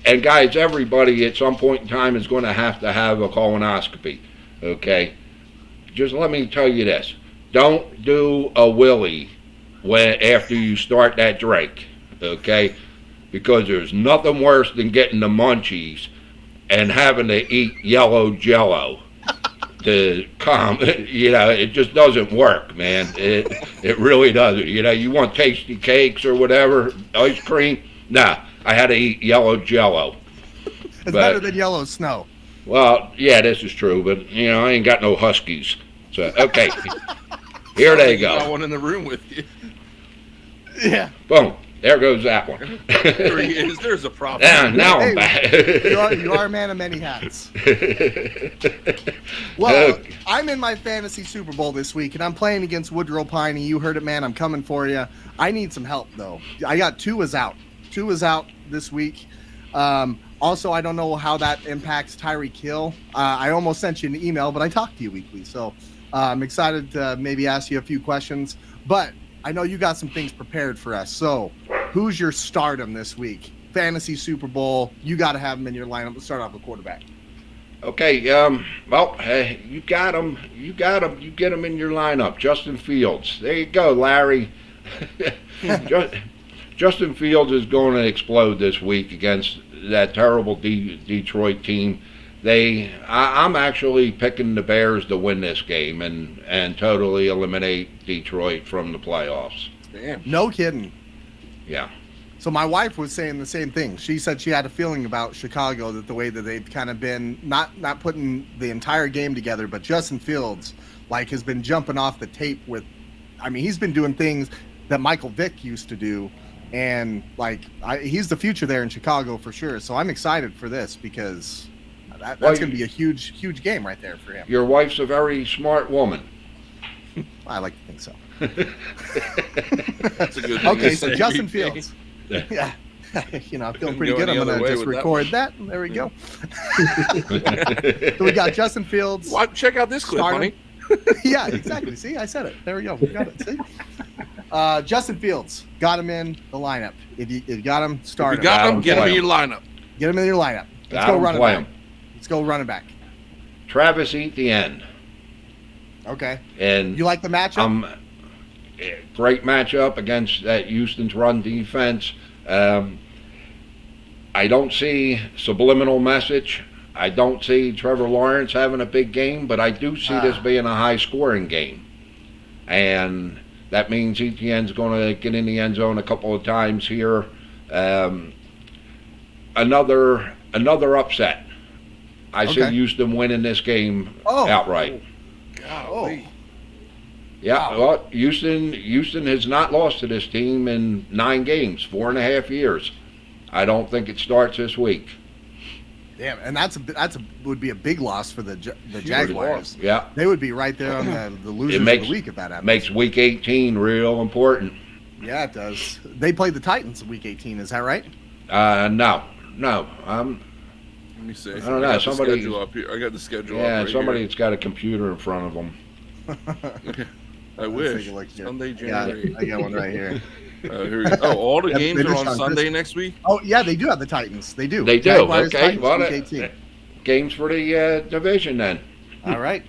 and guys, everybody at some point in time is going to have a colonoscopy, okay? Just let me tell you this. Don't do a willy after you start that drink, okay? Because there's nothing worse than getting the munchies and having to eat yellow Jello to calm. It just doesn't work, man. It really doesn't. You want tasty cakes or whatever, ice cream. Nah, I had to eat yellow Jello. It's better than yellow snow. Well, yeah, this is true, but I ain't got no Huskies. So okay, here they go. Got one in the room with you. Yeah. Boom. There goes that one. There he is. There's a problem. Now I'm back. you are a man of many hats. Well, I'm in my fantasy Super Bowl this week, and I'm playing against Woodrow Piney. You heard it, man. I'm coming for you. I need some help, though. I got Tua is out. Tua is out this week. Also, I don't know how that impacts Tyreek Hill. I almost sent you an email, but I talk to you weekly, so I'm excited to maybe ask you a few questions. But I know you got some things prepared for us. So, who's your stardom this week? Fantasy Super Bowl. You got to have him in your lineup. Let's start off with quarterback. Okay. You got him. You get him in your lineup. Justin Fields. There you go, Larry. Justin Fields is going to explode this week against that terrible Detroit team. I'm actually picking the Bears to win this game and totally eliminate Detroit from the playoffs. Damn. No kidding. Yeah. So my wife was saying the same thing. She said she had a feeling about Chicago, that the way that they've kind of been not putting the entire game together, but Justin Fields has been jumping off the tape with, he's been doing things that Michael Vick used to do, and he's the future there in Chicago for sure. So I'm excited for this because that's going to be a huge game right there for him. Your wife's a very smart woman. I like to think so. That's a good thing. Okay, to so say. Justin Fields. Yeah. I'm feeling pretty good. I'm going to just record that. There we go. So we got Justin Fields. Check out this clip, honey. Yeah, exactly. See, I said it. There we go. We got it. See? Justin Fields. Got him in the lineup. If you got him, start him. If you got him, get him in your lineup. Get him in your lineup. Let's go running back. Let's go running back. Travis Etienne. Okay. And you like the matchup? Great matchup against that Houston's run defense. I don't see subliminal message. I don't see Trevor Lawrence having a big game, but I do see this being a high-scoring game. And that means Etienne's going to get in the end zone a couple of times here. Another upset. I see Houston winning this game outright. Golly. Yeah, well, Houston has not lost to this team in 9 games, 4.5 years. I don't think it starts this week. Damn, and would be a big loss for the Jaguars. Yeah, they would be right there on the losers of the week if that happens. Makes Week 18 real important. Yeah, it does. They played the Titans in Week 18. Is that right? No. Let me see. I don't know. Somebody up here. I got the schedule. Yeah, up right somebody here. that's got a computer in front of them. Okay. I Let's wish. take a look here. Sunday, Yeah, January. I got one right here. Here we go. Oh, all the Yeah, games they are just on on Sunday Christmas. next week? Oh yeah, they do have the Titans. They do. They do. Jaguars, Okay. Titans, Well, week 18. games for the division then. All right.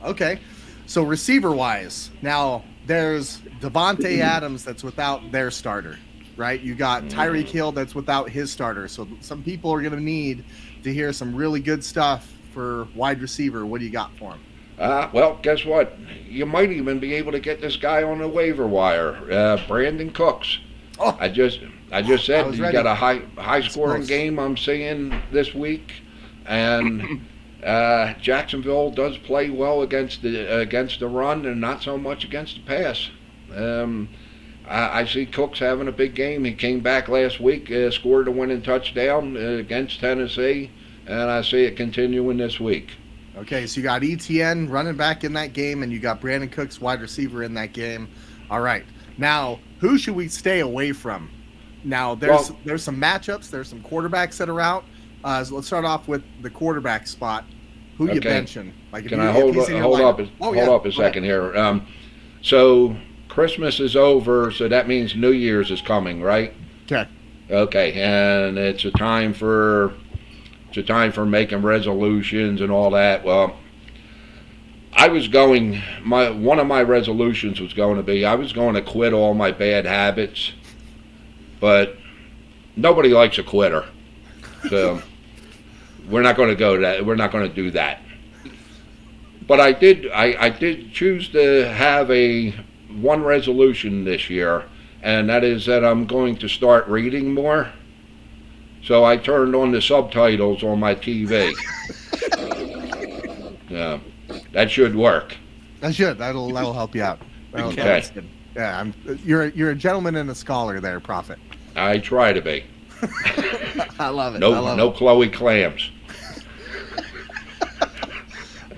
Okay. So receiver wise, now there's Devontae Adams that's without their starter, right? You got Tyreek Hill that's without his starter. So some people are going to need to hear some really good stuff for wide receiver. What do you got for him? Well, guess what? You might even be able to get this guy on the waiver wire, Brandon Cooks. Oh. I just said he's ready. got a high scoring close. game I'm seeing this week, and Jacksonville does play well against the run and not so much against the pass. I see Cooks having a big game. He came back last week, scored a winning touchdown against Tennessee, and I see it continuing this week. Okay, so you got ETN running back in that game, and you got Brandon Cooks wide receiver in that game. All right, now who should we stay away from? Now there's some matchups. There's some quarterbacks that are out. So let's start off with the quarterback spot. Who you benching? Like, Can I hold up a second here? So Christmas is over, so that means New Year's is coming, right? Okay. Okay, and it's a time for making resolutions and all that. Well, one of my resolutions was going to be I was going to quit all my bad habits, but nobody likes a quitter, so we're not going to go that. We're not going to do that. But I did choose to have one resolution this year, and that is that I'm going to start reading more. So I turned on the subtitles on my TV. Yeah, that should work. That'll help you out. Okay. Yeah, you're a gentleman and a scholar there, Proffit. I try to be. I love it. No Chloe clams.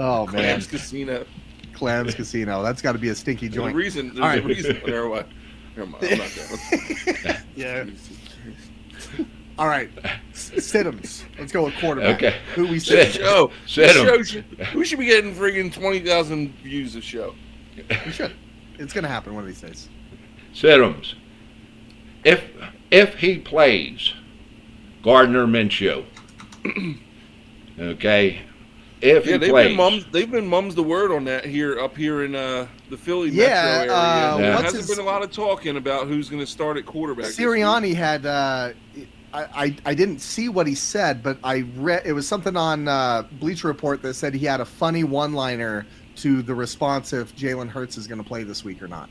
Oh man, Clams Casino. Clams Casino. That's got to be a stinky joint. There's a reason. Never mind. I'm not doing Yeah. All right, Siddums. Let's go with quarterback. Okay. Who we sit? Sit him. We should be getting friggin' 20,000 views a show. We should. It's gonna happen one of these days. Siddums. If he plays, Gardner Minshew. Okay. If he plays. They've been mums the word on that up here in the Philly metro area. There hasn't been a lot of talking about who's going to start at quarterback. Sirianni had. I didn't see what he said, but I read it was something on Bleacher Report that said he had a funny one-liner to the response if Jalen Hurts is going to play this week or not.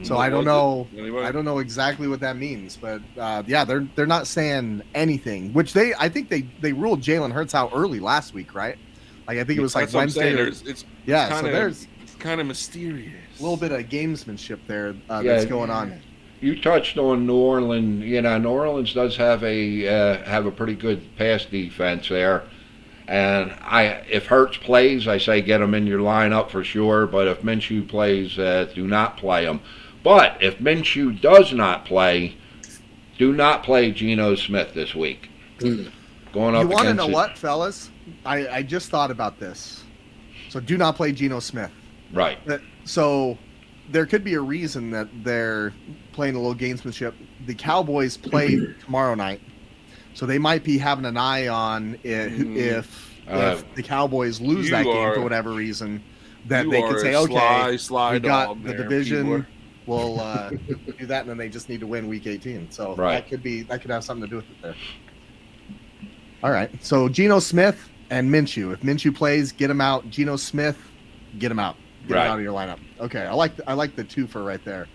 So I don't know. Anyway. I don't know exactly what that means, but yeah, they're not saying anything. Which I think they ruled Jalen Hurts out early last week, right? Like I think it was like Wednesday. It's kind of mysterious. A little bit of gamesmanship there that's going on. You touched on New Orleans. You know, New Orleans does have a pretty good pass defense there. And if Hurts plays, I say get him in your lineup for sure. But if Minshew plays, do not play him. But if Minshew does not play, do not play Geno Smith this week. Going up. You want to know what, fellas? I just thought about this. So do not play Geno Smith. Right. So there could be a reason that they're playing a little gamesmanship. The Cowboys play tomorrow night. So they might be having an eye on if the Cowboys lose that game for whatever reason, that they could say, okay, we got the division, we'll do that, and then they just need to win Week 18. So that could have something to do with it there. All right. So Geno Smith and Minshew. If Minshew plays, get him out. Geno Smith, get him out. Get him out of your lineup. Okay. I like the twofer right there.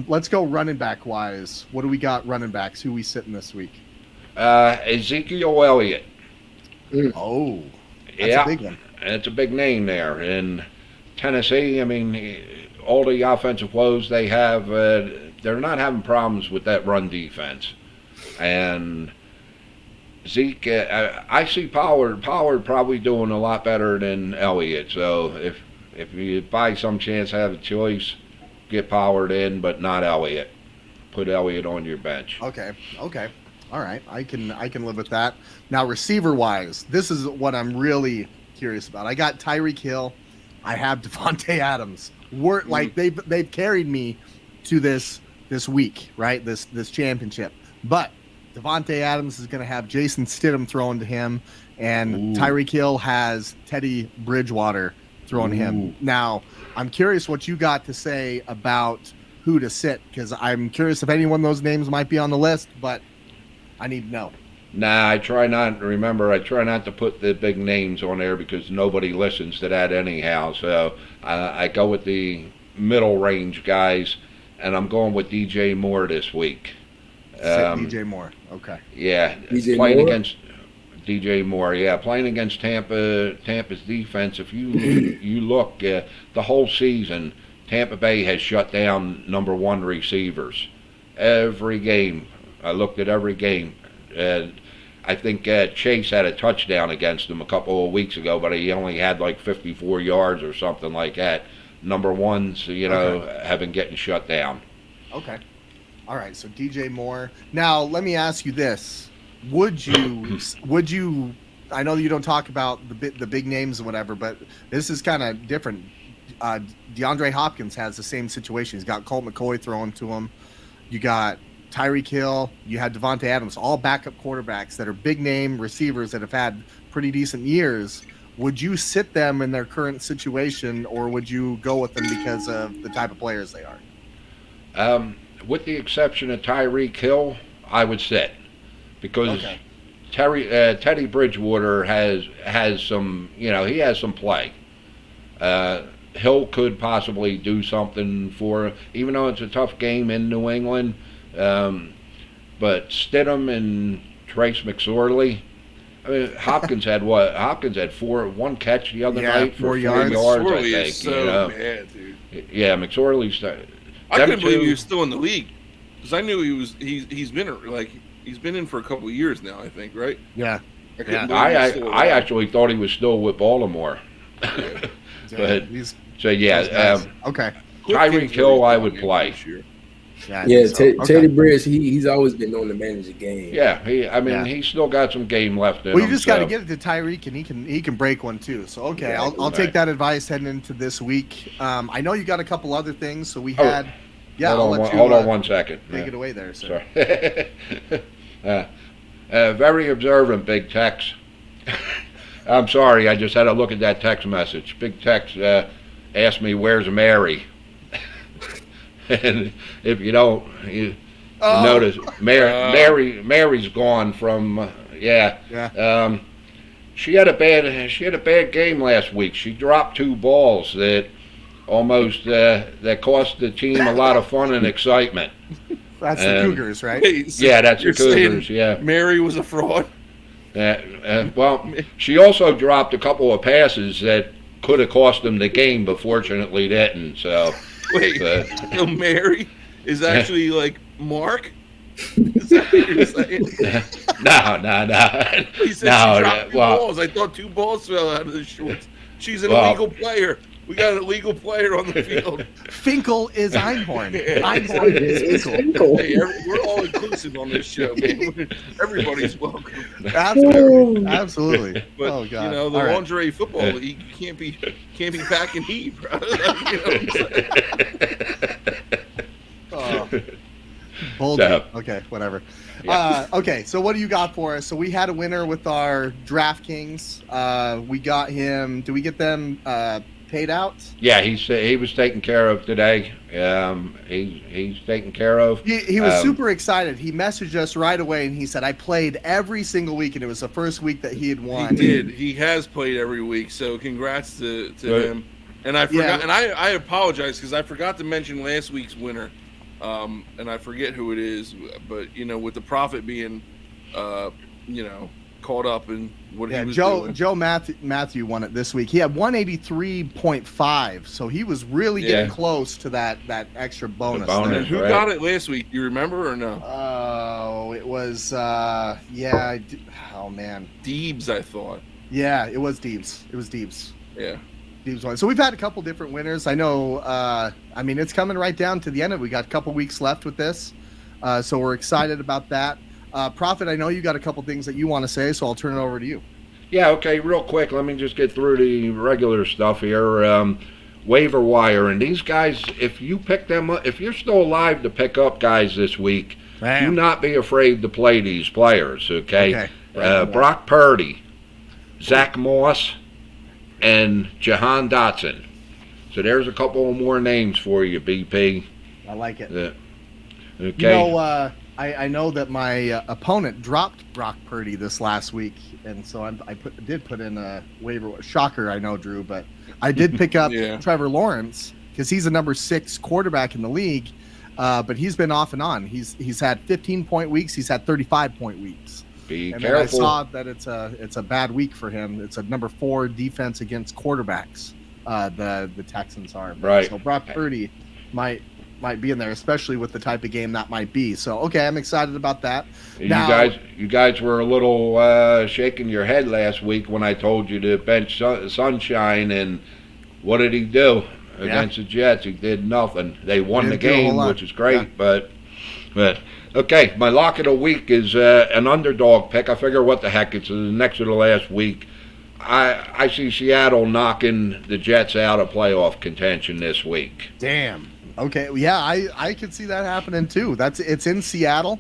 Let's go running back wise. What do we got running backs? Who we sitting this week? Ezekiel Elliott. Oh, that's a big one. It's a big name there in Tennessee. I mean, all the offensive woes they have, they're not having problems with that run defense. And Zeke, I see Pollard probably doing a lot better than Elliott. So if you by some chance have a choice, get Pollard in, but not Elliott. Put Elliott on your bench. Okay. All right, I can live with that. Now, receiver-wise, this is what I'm really curious about. I got Tyreek Hill. I have Devontae Adams. were like they've carried me to this week, right? This championship. But Devontae Adams is going to have Jason Stidham thrown to him, and Tyreek Hill has Teddy Bridgewater thrown to him. Now, I'm curious what you got to say about who to sit, because I'm curious if any one of those names might be on the list, but I need to know. Nah, I try not to put the big names on there because nobody listens to that anyhow. So I go with the middle range guys, and I'm going with DJ Moore this week. DJ Moore. Okay. Yeah, DJ playing Moore? against DJ Moore. Yeah, playing against Tampa's defense. If you look the whole season, Tampa Bay has shut down number one receivers every game. I looked at every game. I think Chase had a touchdown against him a couple of weeks ago, but he only had like 54 yards or something like that. Number ones, have been getting shut down. Okay. All right. So DJ Moore. Now, let me ask you this: Would you? I know you don't talk about the big names or whatever, but this is kind of different. DeAndre Hopkins has the same situation. He's got Colt McCoy thrown to him. You got Tyreek Hill, you had Devontae Adams, all backup quarterbacks that are big name receivers that have had pretty decent years. Would you sit them in their current situation, or would you go with them because of the type of players they are? With the exception of Tyreek Hill, I would sit because Teddy Bridgewater has some, he has some play. Hill could possibly do something for, even though it's a tough game in New England. But Stidham and Trace McSorley, I mean, Hopkins had what? Hopkins had one catch the other night for 4 yards. McSorley I think. is so bad, dude. Yeah, McSorley's. I couldn't believe he was still in the league because I knew he's been in for a couple of years now. I think, right? Yeah. I actually thought he was still with Baltimore. But okay. Tyreek Hill, I would play. Teddy Bridge, he's always been known to manage the game. Yeah, he's still got some game left in him. Well, you just got to get it to Tyreek, and he can break one too. So okay, I'll take that advice heading into this week. I know you got a couple other things, so we had. Hold on 1 second. Take it away there, sir. Very observant, Big Tex. I'm sorry, I just had to look at that text message. Big Tex asked me, "Where's Mary?" And if you don't, you notice Mary's gone from she had a bad game last week. She dropped 2 balls that almost that cost the team a lot of fun and excitement. That's the Cougars, right? That's the Cougars. Yeah, Mary was a fraud. Well, she also dropped a couple of passes that could have cost them the game, but fortunately didn't. So. Wait, so Mary is actually like Mark? Is that what you're saying? No. He said she dropped 2 balls. I thought 2 balls fell out of the shorts. She's an illegal player. We got an illegal player on the field. Finkel is Einhorn. Einhorn is Finkel. Hey, we're all inclusive on this show, man. Everybody's welcome. Absolutely. But God. The lingerie football league can't be packing heat, bro. Bold. Okay, whatever. Yeah. Okay, so what do you got for us? So we had a winner with our DraftKings. We got him. Do we get them paid out? Yeah, he was taken care of today. He's taken care of. He was super excited. He messaged us right away and he said, "I played every single week," and it was the first week that he had won. He did. He has played every week. So congrats to him. And I forgot. And I apologize because I forgot to mention last week's winner. And I forget who it is, but with the Proffit being, caught up in what he was doing. Joe Matthew won it this week. He had 183.5, so he was really getting close to that extra bonus. And who got it last week? You remember or no? Oh, it was oh man, Deebs, I thought. Yeah, it was Deebs. Yeah. Deebs won. So we've had a couple different winners. I know. It's coming right down to the end of it. We got a couple weeks left with this, so we're excited about that. Proffit, I know you got a couple things that you want to say, so I'll turn it over to you. Yeah, okay, real quick. Let me just get through the regular stuff here. waiver wire, and these guys, if you pick them up, if you're still alive to pick up guys this week, do not be afraid to play these players, okay? Brock Purdy, Zach Moss, and Jahan Dotson. So there's a couple more names for you, BP. I like it. Okay. You know, I know that my opponent dropped Brock Purdy this last week, and so I did put in a waiver. Shocker, I know, Drew, but I did pick up Trevor Lawrence because he's a number 6 quarterback in the league, but he's been off and on. He's had 15-point weeks. He's had 35-point weeks. Be and careful. Then I saw that it's a bad week for him. It's a number 4 defense against quarterbacks. The Texans are. Right. So Brock Purdy might be in there, especially with the type of game that might be. So okay, I'm excited about that. You guys were a little shaking your head last week when I told you to bench Sunshine, and what did he do against the Jets? He did nothing. They won the game, which is great, but okay. My lock of the week is an underdog pick. I figure what the heck, it's the next to the last week. I see Seattle knocking the Jets out of playoff contention this week. Damn. Okay. Yeah, I could see that happening too. It's in Seattle.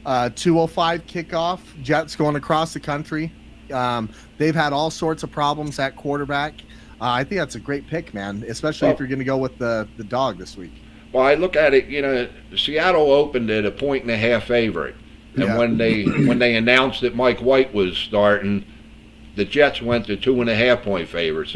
2:05 kickoff. Jets going across the country. They've had all sorts of problems at quarterback. I think that's a great pick, man, especially if you're going to go with the dog this week. Well, I look at it, Seattle opened at a 1.5 favorite. And when they announced that Mike White was starting, the Jets went to 2.5 point favorites.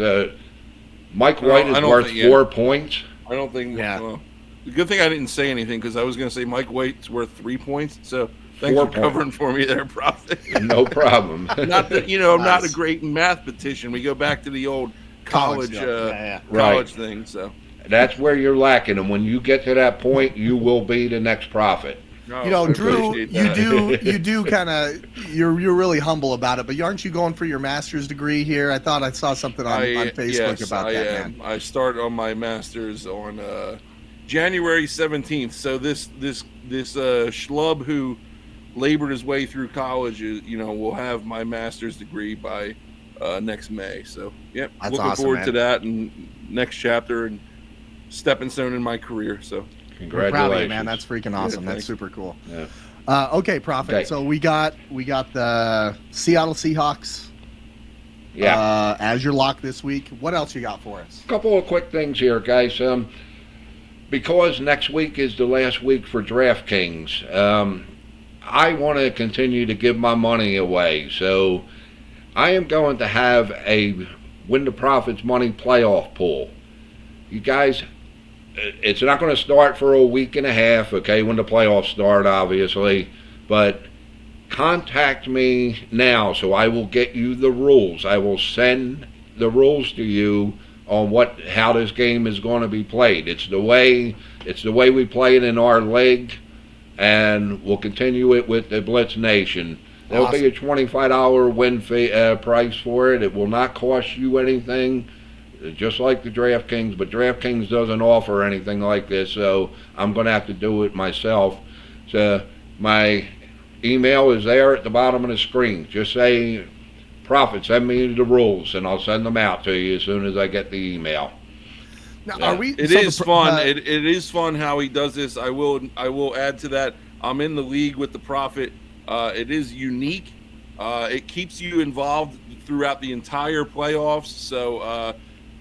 Mike White is worth 4 points. I don't think. Well, the good thing I didn't say anything because I was going to say Mike White's worth 3 points. So thanks for covering for me there, Proffit. No problem. Not that I'm not a great mathematician. We go back to the old college thing. So that's where you're lacking, and when you get to that point, you will be the next Proffit. Drew, you do kind of you're really humble about it, but aren't you going for your master's degree here? I thought I saw something on Facebook about that. Man. I start on my master's on January 17th. So this schlub who labored his way through college, will have my master's degree by next May. So that's looking awesome, forward to that and next chapter and stepping stone in my career. So. Congratulations, proud of you, man. That's freaking awesome. That's super cool. Yeah. Okay, Proffit. Okay. So we got the Seattle Seahawks. As your lock this week. What else you got for us? A couple of quick things here, guys. Because next week is the last week for DraftKings, I want to continue to give my money away. So I am going to have a Win the Profits Money playoff pool. You guys. It's not going to start for a week and a half, okay, when the playoffs start, obviously. But contact me now so I will get you the rules. I will send the rules to you on how this game is going to be played. It's the way we play it in our league, and we'll continue it with the Blitz Nation. There'll be a $25 win fee, price for it. It will not cost you anything. Just like the DraftKings, but DraftKings doesn't offer anything like this, so I'm going to have to do it myself. So my email is there at the bottom of the screen. Just say, Proffit, send me the rules, and I'll send them out to you as soon as I get the email. Now, It is fun. It is fun how he does this. I will add to that. I'm in the league with the Proffit. It is unique. It keeps you involved throughout the entire playoffs. So.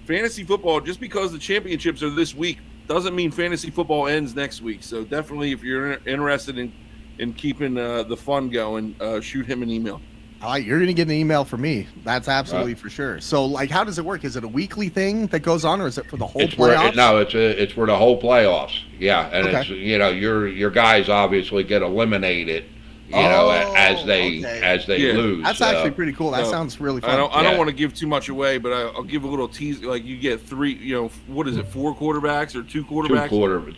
Fantasy football, just because the championships are this week, doesn't mean fantasy football ends next week. So definitely, if you're interested in keeping the fun going, shoot him an email. You're going to get an email from me. That's absolutely for sure. So, how does it work? Is it a weekly thing that goes on, or is it for the whole playoffs? It's for the whole playoffs. Yeah, and it's your guys obviously get eliminated. As they lose. That's actually pretty cool. That sounds really fun. I don't want to give too much away, but I'll give a little tease. Like you get 3, what is it, 4 quarterbacks or 2 quarterbacks?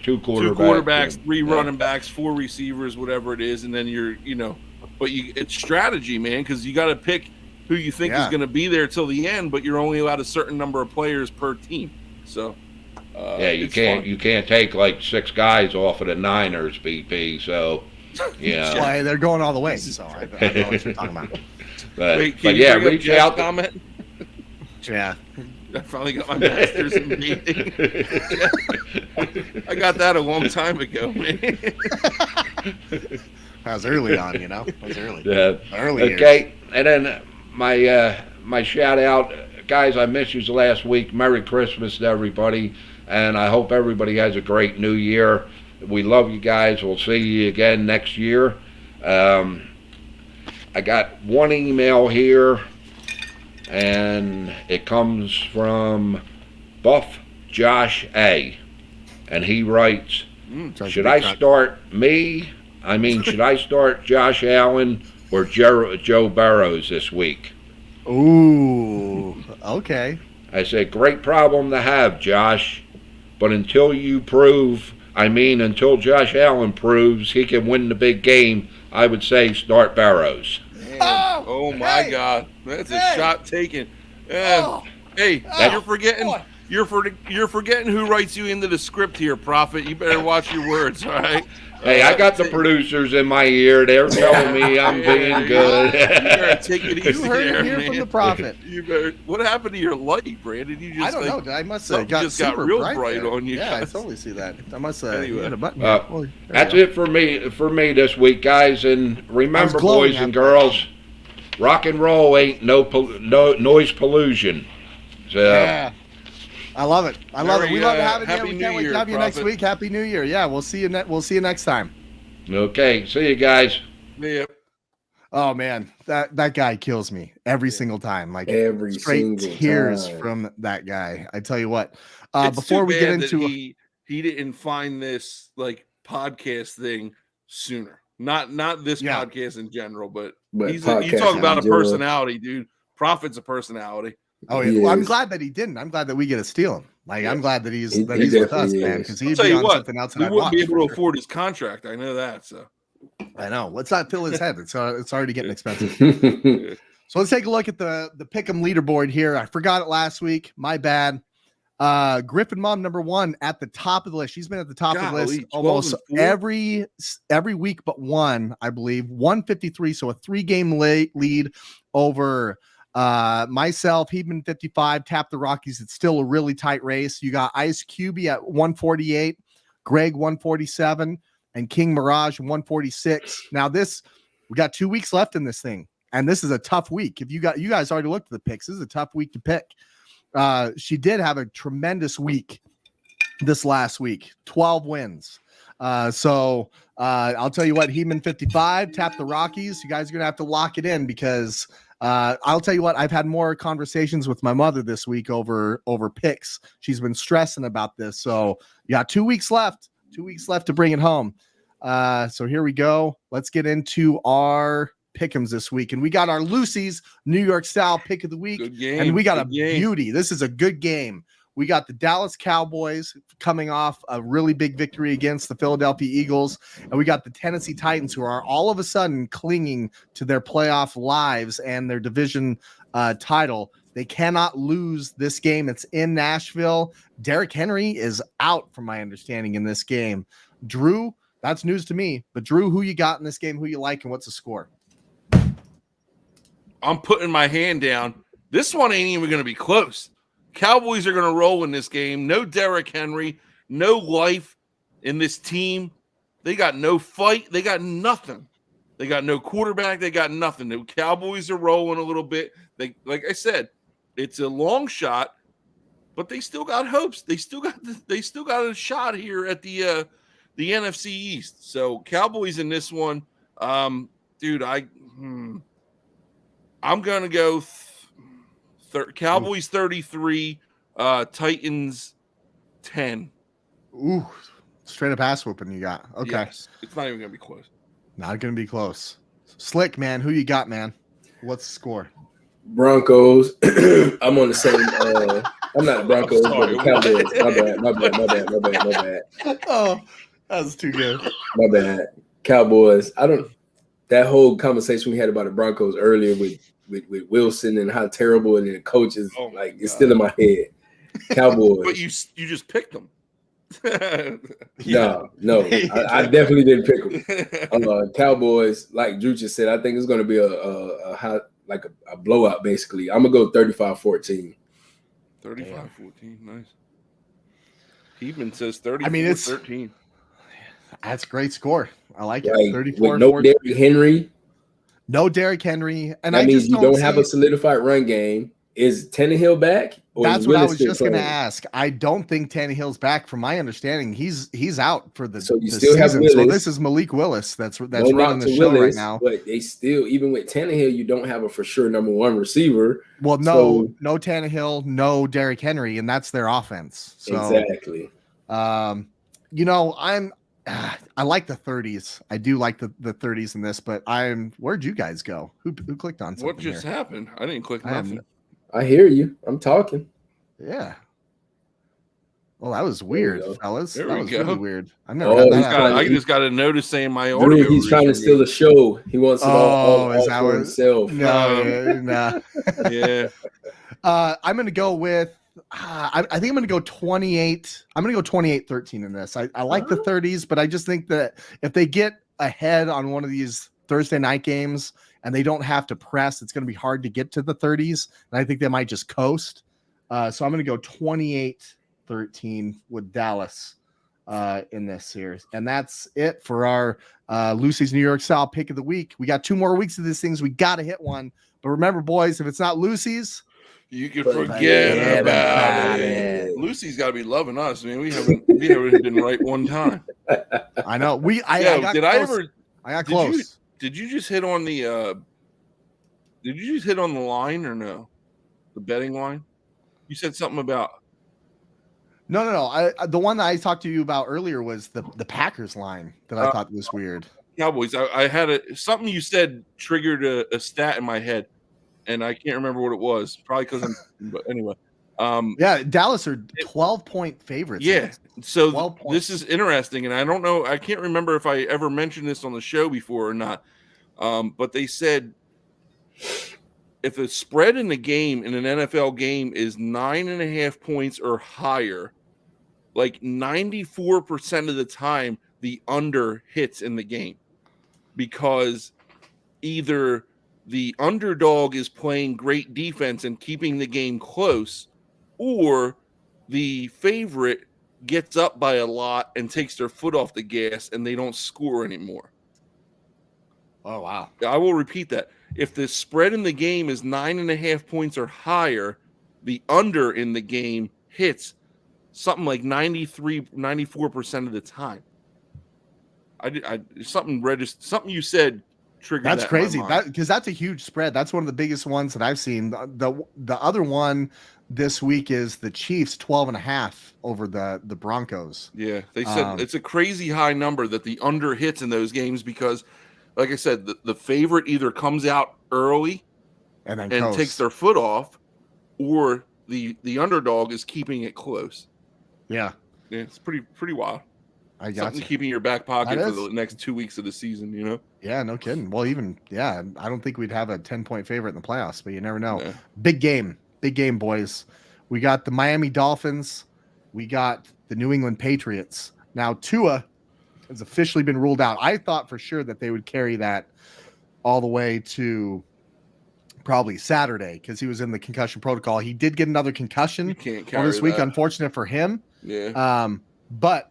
Two quarterbacks. 2 quarterbacks, 3 running backs, 4 receivers, whatever it is, and then it's strategy, man, because you got to pick who you think is going to be there till the end, but you're only allowed a certain number of players per team. So. You can't take like 6 guys off of the Niners, BP. So. Yeah, well, they're going all the way. So I know what you're talking about. Reach out. Comment. Yeah. I finally got my master's in painting. I got that a long time ago, man. I was early on, you know. I was early. Yeah. Early Okay, and then my shout out, guys. I missed you last week. Merry Christmas to everybody, and I hope everybody has a great New Year. We love you guys. We'll see you again next year. I got one email here, and it comes from Buff Josh A, and he writes, "Should I start should I start Josh Allen or Joe Burrows this week?" Ooh, okay. I said, great problem to have, Josh. But until Josh Allen proves he can win the big game, I would say start Burrows. Oh my God, that's a shot taken. Hey, you're forgetting who writes you into the script here, Proffit. You better watch your words, all right? Hey, I got the producers in my ear. They're telling me I'm being good. You better take it easy. You heard it here from the Proffit. You better. What happened to your light, Brandon? You just I don't know. I must have just got real bright on you. Yeah, I totally see that. I must have hit a button. That's it for me this week, guys. And remember, boys and girls, rock and roll ain't no noise pollution. So. Yeah. I love it. I love it. We love having you. Happy We can't New wait to Year, have you next week. Happy New Year. Yeah, we'll see you. We'll see you next time. Okay. See you guys. Yeah. Oh man, that guy kills me every single time. Like Every straight single tears time. from that guy. I tell you what. It's Before too we bad get that into he didn't find this like podcast thing sooner. Not this podcast in general, but you talk about a personality, dude. Proffit's a personality. Oh yeah, well, I'm glad that he didn't. I'm glad that we get to steal him. Like I'm glad that he's with us, man. Because he'd be on something else. We wouldn't be able to afford his contract. I know that. So I know. Let's not fill his head. It's already getting expensive. Yeah. So let's take a look at the Pick'em leaderboard here. I forgot it last week. My bad. Griffin Mom #1 at the top of the list. She's been at the top of the list almost every week but one, I believe. 153, so a 3-game lead over myself. Heedman 55, Tap the Rockies. It's still a really tight race. You got Ice QB at 148, Greg 147, and King Mirage 146. Now we got 2 weeks left in this thing, and this is a tough week. If you guys already looked at the picks, this is a tough week to pick. She did have a tremendous week this last week, 12 wins. So I'll tell you what, Heedman 55, Tap the Rockies. You guys are gonna have to lock it in because I'll tell you what, I've had more conversations with my mother this week over picks. She's been stressing about this. So you got 2 weeks left. 2 weeks left to bring it home. So here we go. Let's get into our pick'ems this week. And we got our Lucy's New York style pick of the week. And we got a beauty. This is a good game. We got the Dallas Cowboys coming off a really big victory against the Philadelphia Eagles. And we got the Tennessee Titans, who are all of a sudden clinging to their playoff lives and their division title. They cannot lose this game. It's in Nashville. Derrick Henry is out, from my understanding, in this game. Drew, that's news to me. But Drew, who you got in this game? Who you like, and what's the score? I'm putting my hand down. This one ain't even going to be close. Cowboys are going to roll in this game. No Derrick Henry, no life in this team. They got no fight. They got nothing. They got no quarterback. They got nothing. The Cowboys are rolling a little bit. Like I said, it's a long shot, but they still got hopes. They still got a shot here at the NFC East. So Cowboys in this one, dude. I'm gonna go Cowboys 33, Titans 10. Ooh, straight up ass whooping you got. Okay, yes. It's not even gonna be close. Not gonna be close. Slick, man, who you got, man? What's the score? Broncos. I'm on the same. I'm not the Broncos, but the Cowboys. My bad. Oh, that was too good. My bad. Cowboys. That whole conversation we had about the Broncos earlier with Wilson and how terrible and the coaches, it's still in my head. Cowboys. But you just picked them. No, I definitely didn't pick them. Cowboys, like Drew just said, I think it's going to be a blowout. Basically, I'm gonna go 35-14. 35-14. Nice. Keepman says I mean, it's 34-13. That's a great score. I like it. Like 34 with no 14. Derrick Henry, No Derrick Henry. And that I means just you don't see, have a solidified run game. Is Tannehill back? Or that's is what I Willis was still just going to playing? ask. I don't think Tannehill's back. From my understanding, he's out for the, So you the still have season. So Willis. this is Malik Willis that's No running knock the to show right Willis, now. but they still, even with Tannehill, you don't have a for sure number one receiver. Well, So- no Tannehill, no Derrick Henry, and that's their offense. So Exactly. you know, I like the 30s. I do like the 30s in this, but where'd you guys go? Who clicked on something? What just here? happened? I didn't click I nothing. I hear you. I'm talking. Yeah. Well, that was There weird, we go. fellas. There that we was go. really weird. I've never Oh, had that he's happen. trying I just got a notice saying my Drew, audio. he's trying to steal the show. He wants it all is that for what? himself. No, nah. Yeah. I'm going to go with. I think I'm going to go 28. I'm going to go 28-13 in this. I like the 30s, but I just think that if they get ahead on one of these Thursday night games and they don't have to press, it's going to be hard to get to the 30s. And I think they might just coast. So I'm going to go 28-13 with Dallas in this series. And that's it for our Lucy's New York style pick of the week. We got 2 more weeks of these things. We got to hit one. But remember, boys, if it's not Lucy's, You can Forget forget about about it. it. Lucy's got to be loving us, man. We haven't been right one time. I know. I got close. I got close. Did you just hit on the Did you just hit on the line or no? The betting line? You said something about No. The one that I talked to you about earlier was the Packers line that I thought was weird. Cowboys. I had something you said triggered a stat in my head, and I can't remember what it was. Probably because but anyway. Yeah, Dallas are 12-point favorites. Yeah. So 12 points. this is interesting, and I don't know. I can't remember if I ever mentioned this on the show before or not. But they said if the spread in the game in an NFL game is 9.5 points or higher, like 94% of the time the under hits in the game, because either the underdog is playing great defense and keeping the game close, or the favorite gets up by a lot and takes their foot off the gas and they don't score anymore. Oh, wow. I will repeat that. If the spread in the game is 9.5 points or higher, the under in the game hits something like 94% of the time. Something you said triggered That's that in my crazy. mind. Because that's a huge spread. That's one of the biggest ones that I've seen. The other one this week is the Chiefs 12.5 over the Broncos. Yeah, they said it's a crazy high number that the under hits in those games because, like I said, the favorite either comes out early and then takes their foot off, or the underdog is keeping it close. Yeah, it's pretty wild. I got Something you. to keep in your back pocket That for is. the next 2 weeks of the season, you know? Yeah, no kidding. Well, I don't think we'd have a 10-point favorite in the playoffs, but you never know. Yeah. Big game, boys. We got the Miami Dolphins. We got the New England Patriots. Now, Tua has officially been ruled out. I thought for sure that they would carry that all the way to probably Saturday because he was in the concussion protocol. He did get another concussion You can't carry this week. that. Unfortunate for him. Yeah. But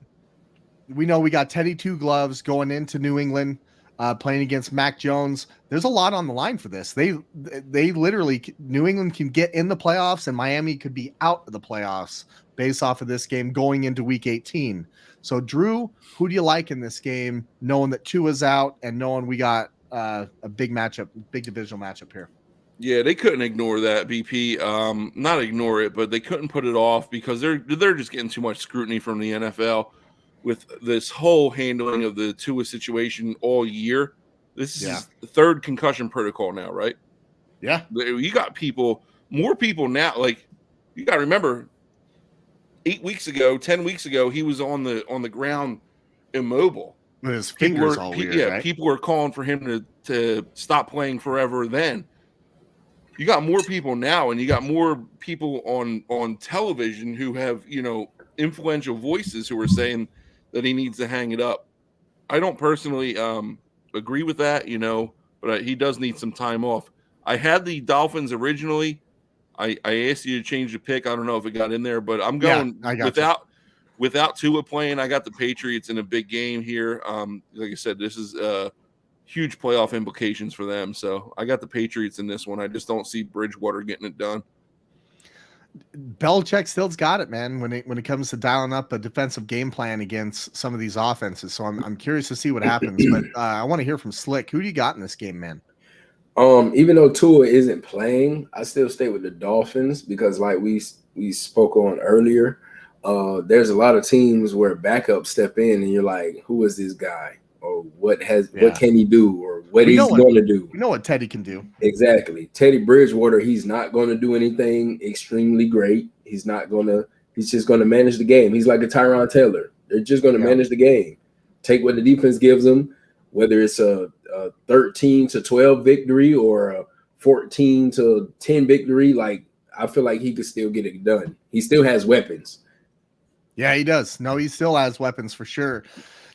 we know we got Teddy Two Gloves going into New England, playing against Mac Jones. There's a lot on the line for this. They literally, New England can get in the playoffs and Miami could be out of the playoffs based off of this game going into week 18. So Drew, who do you like in this game, knowing that Tua's out and knowing we got a big matchup, big divisional matchup here? Yeah, they couldn't ignore that, BP. Not ignore it, but they couldn't put it off because they're just getting too much scrutiny from the NFL with this whole handling of the Tua situation all year. This is the third concussion protocol now, right? Yeah. You got more people now. Like, you got to remember, 10 weeks ago, he was on the ground immobile. With his fingers all weird, right? People were calling for him to stop playing forever then. You got more people now, and you got more people on television who have, influential voices who are saying that he needs to hang it up. I don't personally agree with that, but he does need some time off. I had the Dolphins originally I asked you to change the pick. I don't know if it got in there, but I'm going I got without Tua playing. I got the Patriots in a big game here. Like I said, this is huge playoff implications for them. So I got the Patriots in this one. I just don't see Bridgewater getting it done. Belichick still's got it, man, when it comes to dialing up a defensive game plan against some of these offenses. So I'm curious to see what happens. But I want to hear from Slick. Who do you got in this game, man? Even though Tua isn't playing, I still stay with the Dolphins because, like we spoke on earlier, there's a lot of teams where backups step in and you're like, who is this guy, or what can he do, or what he's going to do? We know what Teddy can do. Exactly, Teddy Bridgewater. He's not going to do anything extremely great. He's just going to manage the game. He's like a Tyron Taylor. They're just going to manage the game, take what the defense gives them, whether it's a 13-12 victory or a 14-10 victory. Like, I feel like he could still get it done. He still has weapons. Yeah, he does. No, he still has weapons for sure.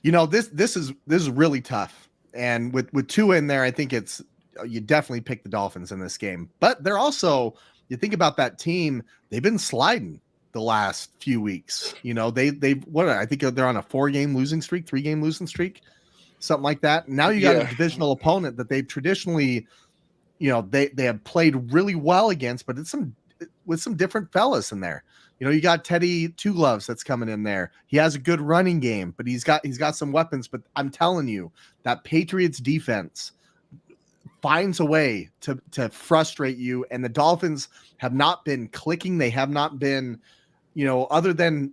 You know, this is really tough. And with Tua in there, I think you definitely pick the Dolphins in this game. But they're also, you think about that team, they've been sliding the last few weeks. You know, I think they're on a 3-game losing streak, something like that. Now you got a divisional opponent that they've traditionally, you know, they have played really well against, but it's with some different fellas in there. You know, you got Teddy Two Gloves that's coming in there. He has a good running game, but he's got some weapons. But I'm telling you, that Patriots defense finds a way to frustrate you. And the Dolphins have not been clicking. They have not been, you know, other than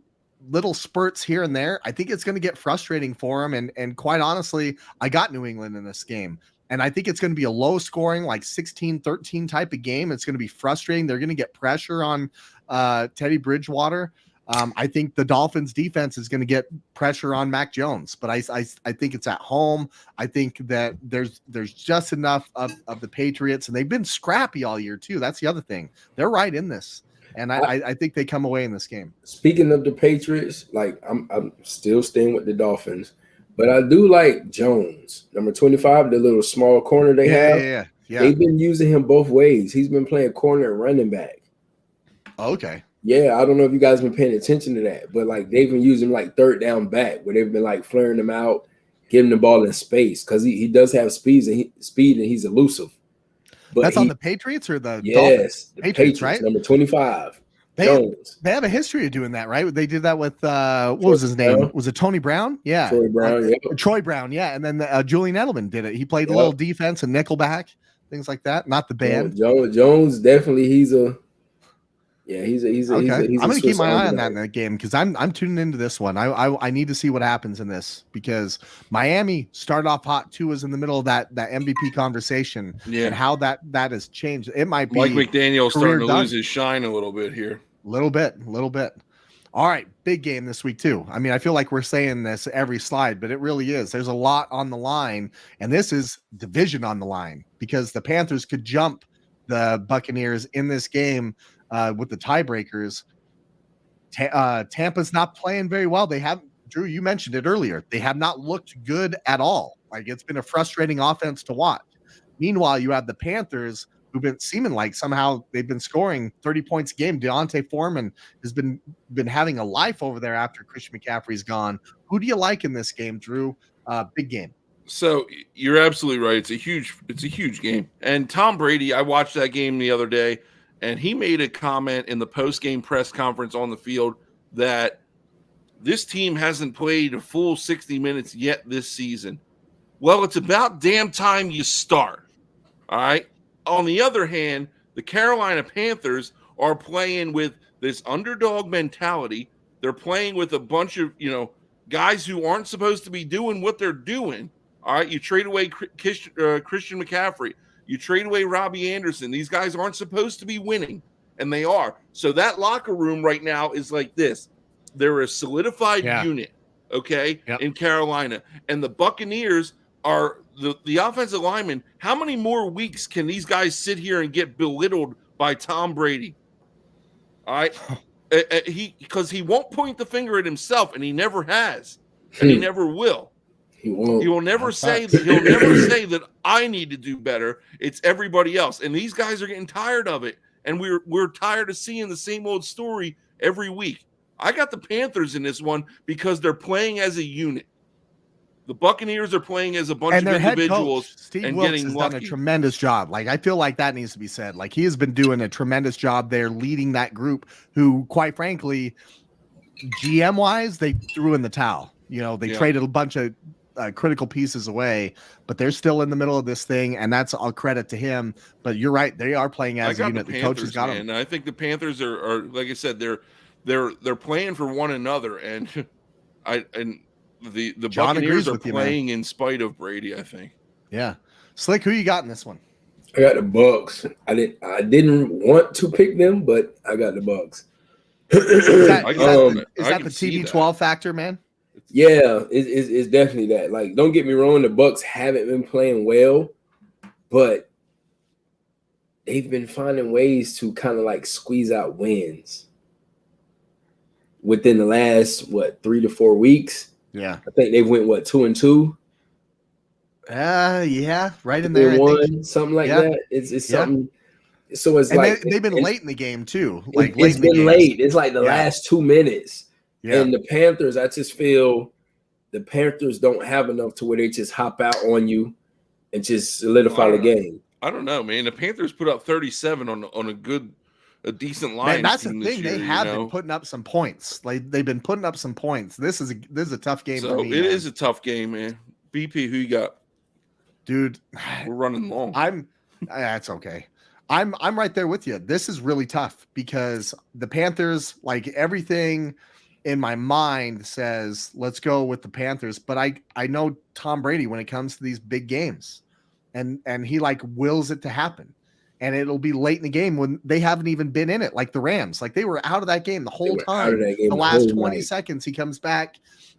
little spurts here and there. I think it's going to get frustrating for them. And quite honestly, I got New England in this game. And I think it's going to be a low scoring, like 16-13 type of game. It's going to be frustrating. They're going to get pressure on Teddy Bridgewater. I think the Dolphins defense is going to get pressure on Mac Jones, but I think it's at home. I think that there's just enough of the Patriots, and they've been scrappy all year too. That's the other thing. They're right in this. And I think they come away in this game. Speaking of the Patriots, like I'm still staying with the Dolphins. But I do like Jones, number 25, the little small corner they have. Yeah. They've been using him both ways. He's been playing corner and running back. Okay. Yeah, I don't know if you guys have been paying attention to that, but like they've been using like third down back where they've been like flaring him out, giving the ball in space because he does have speed and he's elusive. But that's on the Patriots or the Dolphins? Yes, the Patriots, right? Number 25. They have a history of doing that, right? They did that with what was his name? Was it Tony Brown? Yeah, Troy Brown. Yeah, and then Julian Edelman did it. He played a little defense and nickelback, things like that. Not the band. Jones definitely. He's okay. I'm going to keep my eye on that in that game because I'm tuning into this one. I need to see what happens in this because Miami started off hot too, was in the middle of that MVP conversation and how that has changed. It might be Mike McDaniel starting to lose his shine a little bit here. Little bit. All right, big game this week too. I mean, I feel like we're saying this every slide, but it really is. There's a lot on the line, and this is division on the line because the Panthers could jump the Buccaneers in this game. With the tiebreakers, Tampa's not playing very well. They have, Drew, you mentioned it earlier. They have not looked good at all. Like it's been a frustrating offense to watch. Meanwhile, you have the Panthers who've been seeming like somehow they've been scoring 30 points a game. Deontay Foreman has been having a life over there after Christian McCaffrey's gone. Who do you like in this game, Drew? Big game. So you're absolutely right. It's a huge game. And Tom Brady, I watched that game the other day. And he made a comment in the post-game press conference on the field that this team hasn't played a full 60 minutes yet this season. Well, it's about damn time you start. All right. On the other hand, the Carolina Panthers are playing with this underdog mentality. They're playing with a bunch of, guys who aren't supposed to be doing what they're doing. All right. You trade away Christian McCaffrey. You trade away Robbie Anderson. These guys aren't supposed to be winning, and they are. So that locker room right now is like this. They're a solidified unit, okay, in Carolina. And the Buccaneers are the offensive linemen. How many more weeks can these guys sit here and get belittled by Tom Brady? All right? Because he won't point the finger at himself, and he never has, and he never will. He will never say that I need to do better. It's everybody else. And these guys are getting tired of it. and we're tired of seeing the same old story every week. I got the Panthers in this one because they're playing as a unit. The Buccaneers are playing as a bunch And of their head individuals coach, Steve and Wilkes, getting has lucky. done a tremendous job. Like, I feel like that needs to be said. Like, he has been doing a tremendous job there, leading that group who, quite frankly, GM wise, they threw in the towel. You know, they traded a bunch of critical pieces away, but they're still in the middle of this thing, and that's all credit to him. But you're right, they are playing as a unit. The coach has got them. And I think the Panthers are like I said, they're playing for one another, and the John Buccaneers agrees are with you, playing in spite of Brady, I think. Yeah. Slick, who you got in this one? I got the Bucks. I didn't want to pick them, but I got the Bucks. Is that I the TB12 factor, man? Yeah, it's definitely that. Like, don't get me wrong, the Bucks haven't been playing well, but they've been finding ways to kind of like squeeze out wins within the last 3 to 4 weeks. Yeah, I think they've went 2-2. Yeah, right in there. Something like that. It's something. So it's they've been late in the game too. Like it's been late. It's like the last 2 minutes. Yeah. And the Panthers, I just feel the Panthers don't have enough to where they just hop out on you and just solidify the game. I don't know, man. The Panthers put up 37 on a decent line. Man, that's the thing. They have been putting up some points. Like, they've been putting up some points. This is a tough game for me. It is a tough game, man. BP, who you got? Dude, we're running long. That's okay. I'm right there with you. This is really tough because the Panthers, like, everything in my mind says let's go with the Panthers, but I know Tom Brady when it comes to these big games, and he like wills it to happen, and it'll be late in the game when they haven't even been in it, like the Rams. Like, they were out of that game the whole time. The last 20 seconds he comes back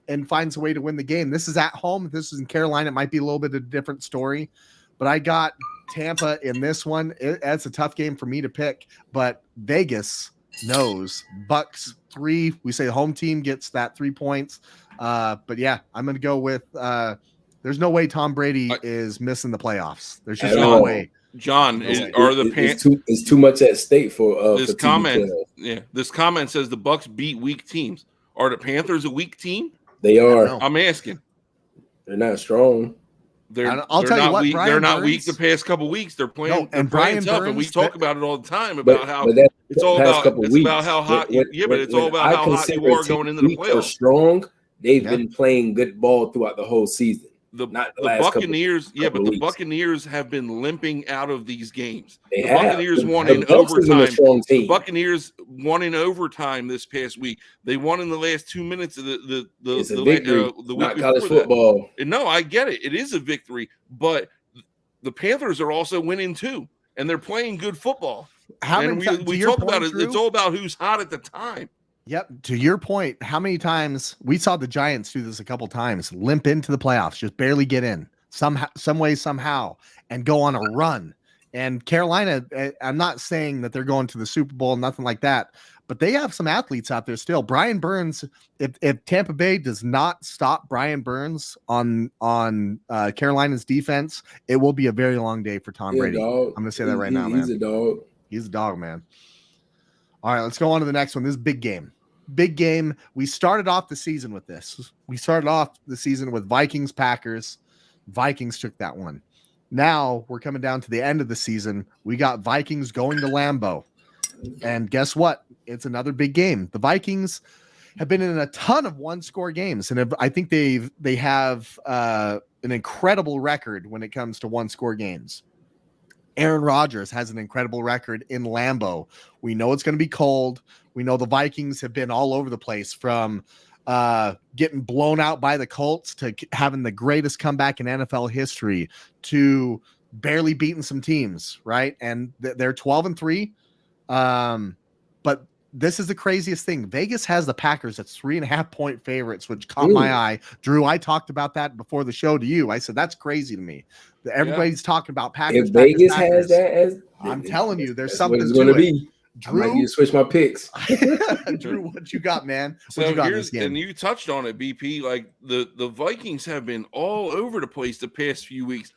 and finds a way to win the game. This is at home. If this is in Carolina, it might be a little bit of a different story, but I got Tampa in this one. That's a tough game for me to pick, but Vegas knows. Bucks 3. We say the home team gets that 3 points. But yeah, I'm going to go with there's no way Tom Brady is missing the playoffs. There's just no way. John, it's too much at stake for this for comment. Yeah, this comment says the Bucks beat weak teams. Are the Panthers a weak team? They are. I'm asking. They're not strong. I'll tell you what, weak. Brian They're not Burns, weak the past couple weeks. They're playing. And Brian Brian tough, Burns, and we talk about it all the time about how but it's all about how hot. But it's all about how hot you are going into the playoffs. Strong. They've been playing good ball throughout the whole season. The Buccaneers, but the Buccaneers have been limping out of these games. The Buccaneers won in overtime. The Buccaneers won in overtime this past week. They won in the last 2 minutes of the week not college football. No, I get it. It is a victory, but the Panthers are also winning too, and they're playing good football. We talk about it. It's all about who's hot at the time. Yep. To your point, how many times we saw the Giants do this a couple times, limp into the playoffs, just barely get in somehow, some way, somehow, and go on a run. And Carolina, I'm not saying that they're going to the Super Bowl, nothing like that, but they have some athletes out there still. Brian Burns, if Tampa Bay does not stop Brian Burns on Carolina's defense, it will be a very long day for Tom Brady. I'm going to say that right now, man. He's a dog. He's a dog, man. All right, let's go on to the next one. This is big game. Big game. We started off the season with this. We started off the season with Vikings, Packers. Vikings took that one. Now we're coming down to the end of the season. We got Vikings going to Lambeau. And guess what? It's another big game. The Vikings have been in a ton of one-score games, and I think they have an incredible record when it comes to one-score games. Aaron Rodgers has an incredible record in Lambeau. We know it's going to be cold. We know the Vikings have been all over the place, from getting blown out by the Colts to having the greatest comeback in NFL history to barely beating some teams, right? And they're 12-3. But this is the craziest thing. Vegas has the Packers at 3.5-point favorites, which caught my eye. Drew, I talked about that before the show to you. I said, that's crazy to me. Everybody's talking about Packers. If Vegas has that as, I'm telling you, there's something to it. Be. Drew, I might need to switch my picks. Drew, what you got, man? What you got in this game? And you touched on it, BP. Like the Vikings have been all over the place the past few weeks,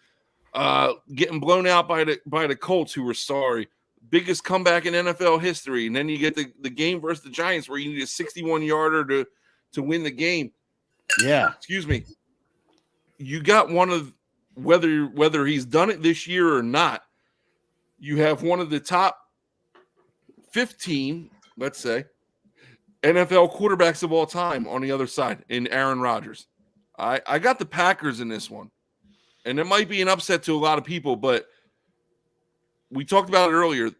getting blown out by the Colts, who were sorry. biggest comeback in NFL history, and then you get the game versus the Giants where you need a 61-yarder to win the game. Yeah. Excuse me. You got one of, whether he's done it this year or not, you have one of the top 15, let's say, NFL quarterbacks of all time on the other side in Aaron Rodgers. I got the Packers in this one. And it might be an upset to a lot of people, but we talked about it earlier.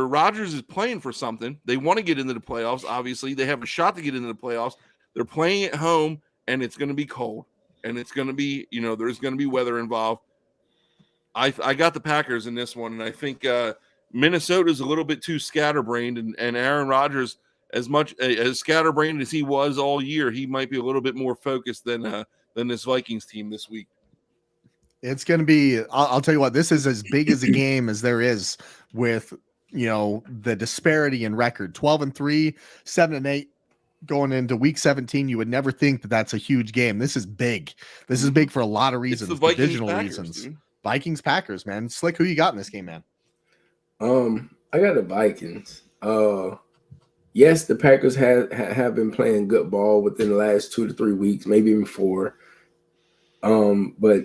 Rodgers is playing for something. They want to get into the playoffs. Obviously, they have a shot to get into the playoffs. They're playing at home, and it's going to be cold, and it's going to be, there's going to be weather involved. I got the Packers in this one, and I think Minnesota is a little bit too scatterbrained, and Aaron Rodgers, as much as scatterbrained as he was all year, he might be a little bit more focused than this Vikings team this week. It's going to be, I'll tell you what, this is as big as a game as there is with, the disparity in record. 12-3, 7-8 going into week 17. You would never think that that's a huge game. This is big. This is big for a lot of reasons, it's the divisional Packers, reasons. dude. Vikings, Packers, man. Slick, who you got in this game, man? I got the Vikings. Yes, the Packers have been playing good ball within the last 2 to 3 weeks, maybe even 4. But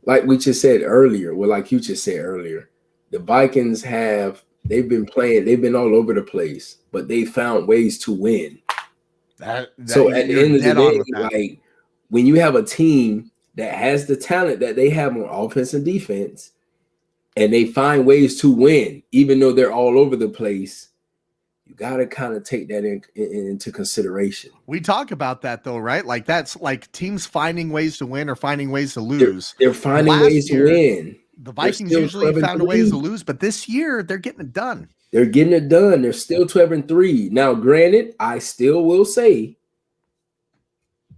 like we just said earlier, like you just said earlier, the Vikings they've been all over the place, but they found ways to win. So at the end of the day, like when you have a team that has the talent that they have on offense and defense, and they find ways to win, even though they're all over the place, you got to kind of take that into consideration. We talk about that though, right? Like that's like teams finding ways to win or finding ways to lose. They're finding ways to win. The Vikings usually found ways to lose, but this year they're getting it done. They're getting it done. They're still 12-3. Now, granted, I still will say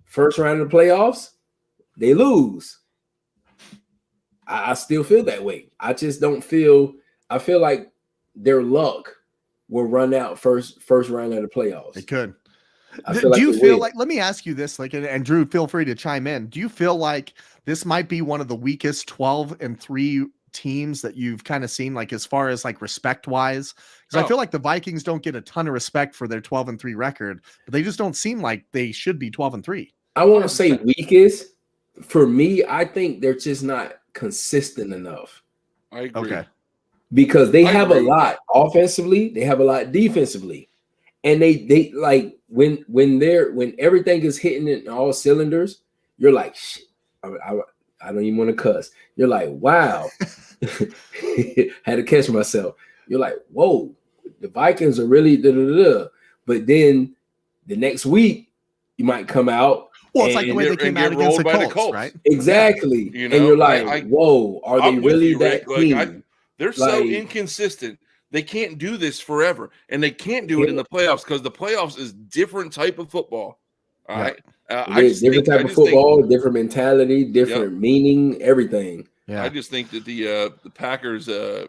first round of the playoffs, they lose. I still feel that way. I just don't feel – I feel like their luck will run out first round of the playoffs. They could. Do you feel like – let me ask you this, and Drew, feel free to chime in. Do you feel like this might be one of the weakest 12-3 teams that you've kind of seen, like as far as like respect-wise? Because I feel like the Vikings don't get a ton of respect for their 12-3 record, but they just don't seem like they should be 12-3. I won't say weakest. For me, I think they're just not consistent enough. I agree. Okay. Because they have a lot offensively, they have a lot defensively. And they like when everything is hitting in all cylinders, you're like, shit, I don't even want to cuss. You're like, wow. Had to catch myself. You're like, whoa, the Vikings are really da-da-da-da. But then the next week, you might come out. Well, it's like the way they came out against the Colts, right? Exactly. You know, and you're like, whoa, are they really that team? They're so inconsistent. They can't do this forever. And they can't do it in the playoffs because the playoffs is different type of football. All right. Different type of football, different mentality, different meaning, everything. Yeah. I just think that the Packers, I'll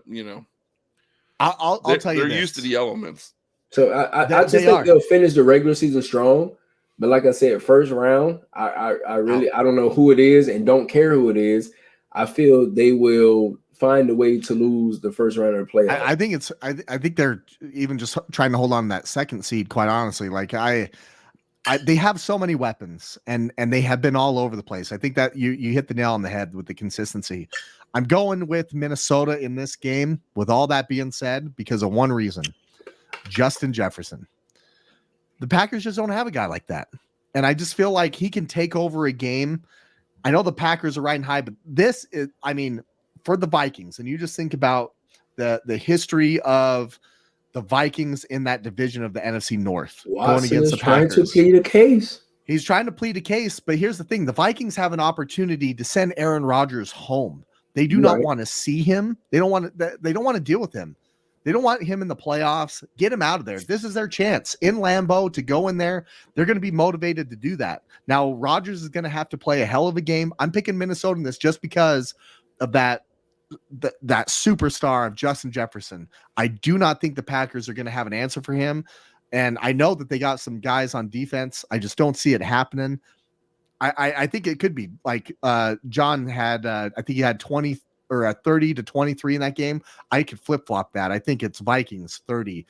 tell you, they're used to the elements. So I just think they'll finish the regular season strong. But like I said, first round, I really I don't know who it is and don't care who it is. I feel they will find a way to lose the first round of the playoffs. I think they're even just trying to hold on to that second seed. Quite honestly, like they have so many weapons and they have been all over the place. I think that you hit the nail on the head with the consistency. I'm going with Minnesota in this game. With all that being said, because of one reason, Justin Jefferson. The Packers just don't have a guy like that. And I just feel like he can take over a game. I know the Packers are riding high, but this is, I mean, for the Vikings, and you just think about the history of the Vikings in that division of the NFC North going against the Packers. Trying to plead a case. He's trying to plead a case, but here's the thing. The Vikings have an opportunity to send Aaron Rodgers home. They do not want to see him. They don't want to deal with him. They don't want him in the playoffs. Get him out of there. This is their chance in Lambeau to go in there. They're going to be motivated to do that. Now, Rodgers is going to have to play a hell of a game. I'm picking Minnesota in this just because of that superstar of Justin Jefferson. I do not think the Packers are going to have an answer for him. And I know that they got some guys on defense. I just don't see it happening. I think it could be like John had, I think he had 20 or a 30-23 in that game, I could flip flop that. I think it's Vikings 30,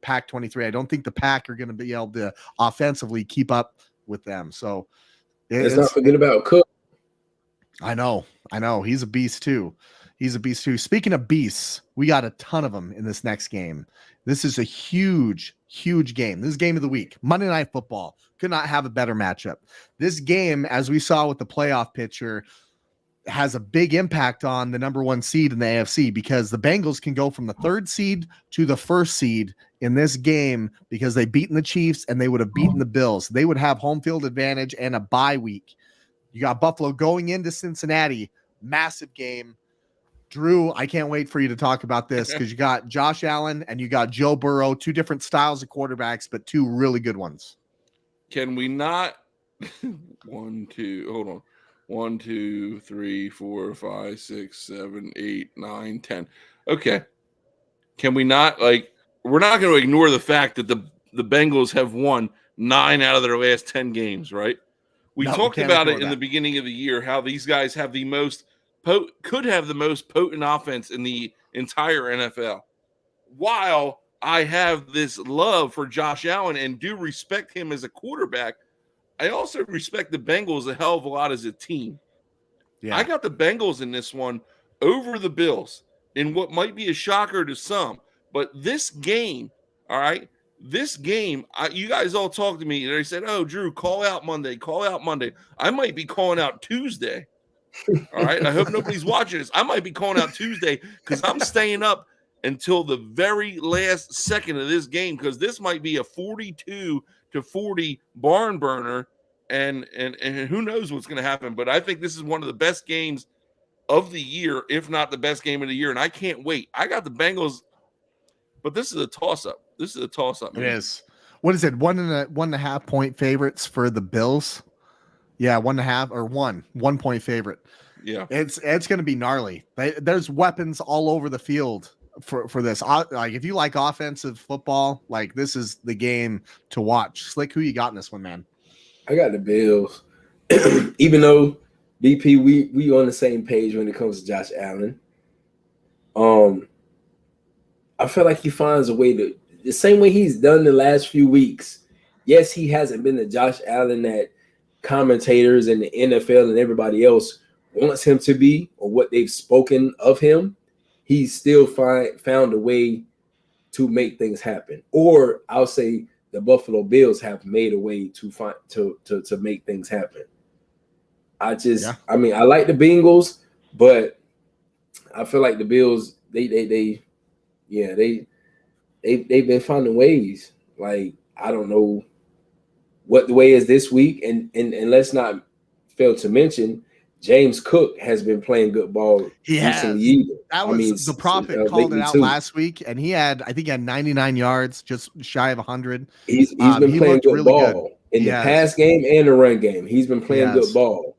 Pack 23. I don't think the Pack are going to be able to offensively keep up with them. So let's not forget about Cook. I know. He's a beast too. Speaking of beasts, we got a ton of them in this next game. This is a huge game. This is game of the week. Monday Night Football. Could not have a better matchup. This game, as we saw with the playoff picture, has a big impact on the number 1 seed in the AFC because the Bengals can go from the 3rd seed to the 1st seed in this game because they beaten the Chiefs and they would have beaten the Bills. They would have home field advantage and a bye week. You got Buffalo going into Cincinnati. Massive game. Drew, I can't wait for you to talk about this because you got Josh Allen and you got Joe Burrow, 2 different styles of quarterbacks, but 2 really good ones. Can we not? 1, 2, hold on. 1, 2, 3, 4, 5, 6, 7, 8, 9, 10. Okay. Can we not, we're not going to ignore the fact that the Bengals have won 9 out of their last 10 games, right? We talked about it in the beginning of the year, how these guys have the most could have the most potent offense in the entire NFL. While I have this love for Josh Allen and do respect him as a quarterback, I also respect the Bengals a hell of a lot as a team. Yeah. I got the Bengals in this one over the Bills in what might be a shocker to some. But this game, all right, you guys all talked to me and they said, oh, Drew, call out Monday. I might be calling out Tuesday. All right. I hope nobody's watching this. I might be calling out Tuesday because I'm staying up until the very last second of this game because this might be a 42-40 barn burner, and who knows what's going to happen. But I think this is one of the best games of the year, if not the best game of the year, and I can't wait. I got the Bengals, but this is a toss-up. It is. What is it? 1.5 point favorites for the Bills? Yeah, 1.5 or 1 point favorite. Yeah, it's going to be gnarly. There's weapons all over the field for this. Like if you like offensive football, like this is the game to watch. Slick, who you got in this one, man? I got the Bills. Even though BP, we on the same page when it comes to Josh Allen. I feel like he finds a way to the same way he's done the last few weeks. Yes, he hasn't been the Josh Allen that commentators and the NFL and everybody else wants him to be or what they've spoken of him. He's still found a way to make things happen. Or I'll say the Buffalo Bills have made a way to make things happen. I mean, I like the Bengals, but I feel like the Bills, they've been finding ways. Like, I don't know what the way is this week, and let's not fail to mention James Cook has been playing good ball recently either. That was the Proffit called it out last week, and I think he had 99 yards, just shy of 100. He's been playing good really ball in the pass game and the run game. He's been playing good ball.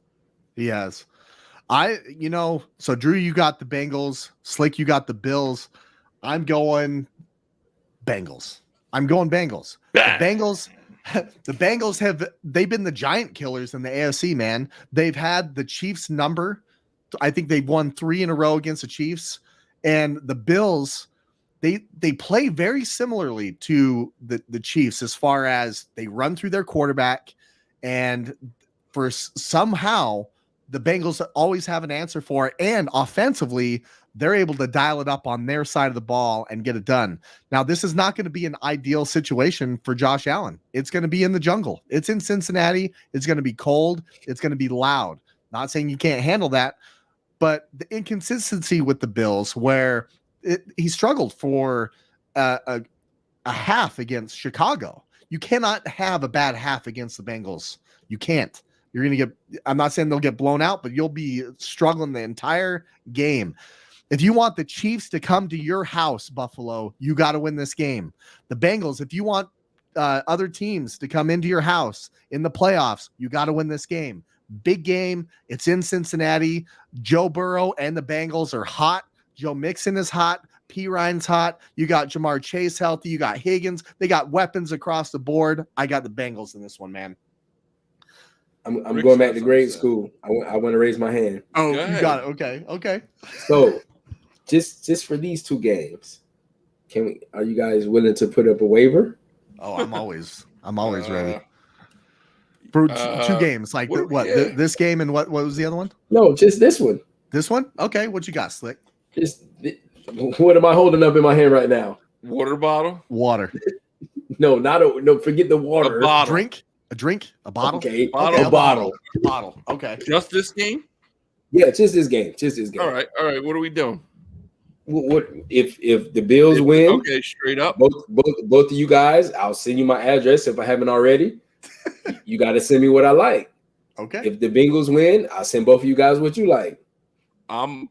He has. So Drew, you got the Bengals. Slick, you got the Bills. I'm going Bengals. The Bengals they've been the giant killers in the AFC, man. They've had the Chiefs number. I think they've won 3 in a row against the Chiefs, and the Bills, they play very similarly to the Chiefs as far as they run through their quarterback, and for somehow the Bengals always have an answer for it, and offensively they're able to dial it up on their side of the ball and get it done. Now, this is not going to be an ideal situation for Josh Allen. It's going to be in the jungle. It's in Cincinnati. It's going to be cold. It's going to be loud. Not saying you can't handle that, but the inconsistency with the Bills where he struggled for a half against Chicago. You cannot have a bad half against the Bengals. You can't. You're going to I'm not saying they'll get blown out, but you'll be struggling the entire game. If you want the Chiefs to come to your house, Buffalo, you got to win this game. The Bengals, if you want other teams to come into your house in the playoffs, you got to win this game. Big game. It's in Cincinnati. Joe Burrow and the Bengals are hot. Joe Mixon is hot. P. Ryan's hot. You got Jamar Chase healthy. You got Higgins. They got weapons across the board. I got the Bengals in this one, man. I'm Rick's going got back to something grade say. school. I want to raise my hand. Oh, Go you ahead. got it. Okay. Okay. So, just for these 2 games, are you guys willing to put up a waiver? Oh, I'm always ready. Uh, For 2 games, like yeah. this game and what was the other one? No, just this one. This one? Okay, what you got, Slick? What am I holding up in my hand right now? Water bottle? Water. No, forget the water. A bottle. A drink, a bottle. Okay, Bottle. a bottle. A bottle. Okay. Just this game? Yeah, just this game. All right. What are we doing? What if the Bills win? Okay, straight up. Both of you guys, I'll send you my address if I haven't already. You got to send me what I like. Okay. If the Bengals win, I'll send both of you guys what you like. I'm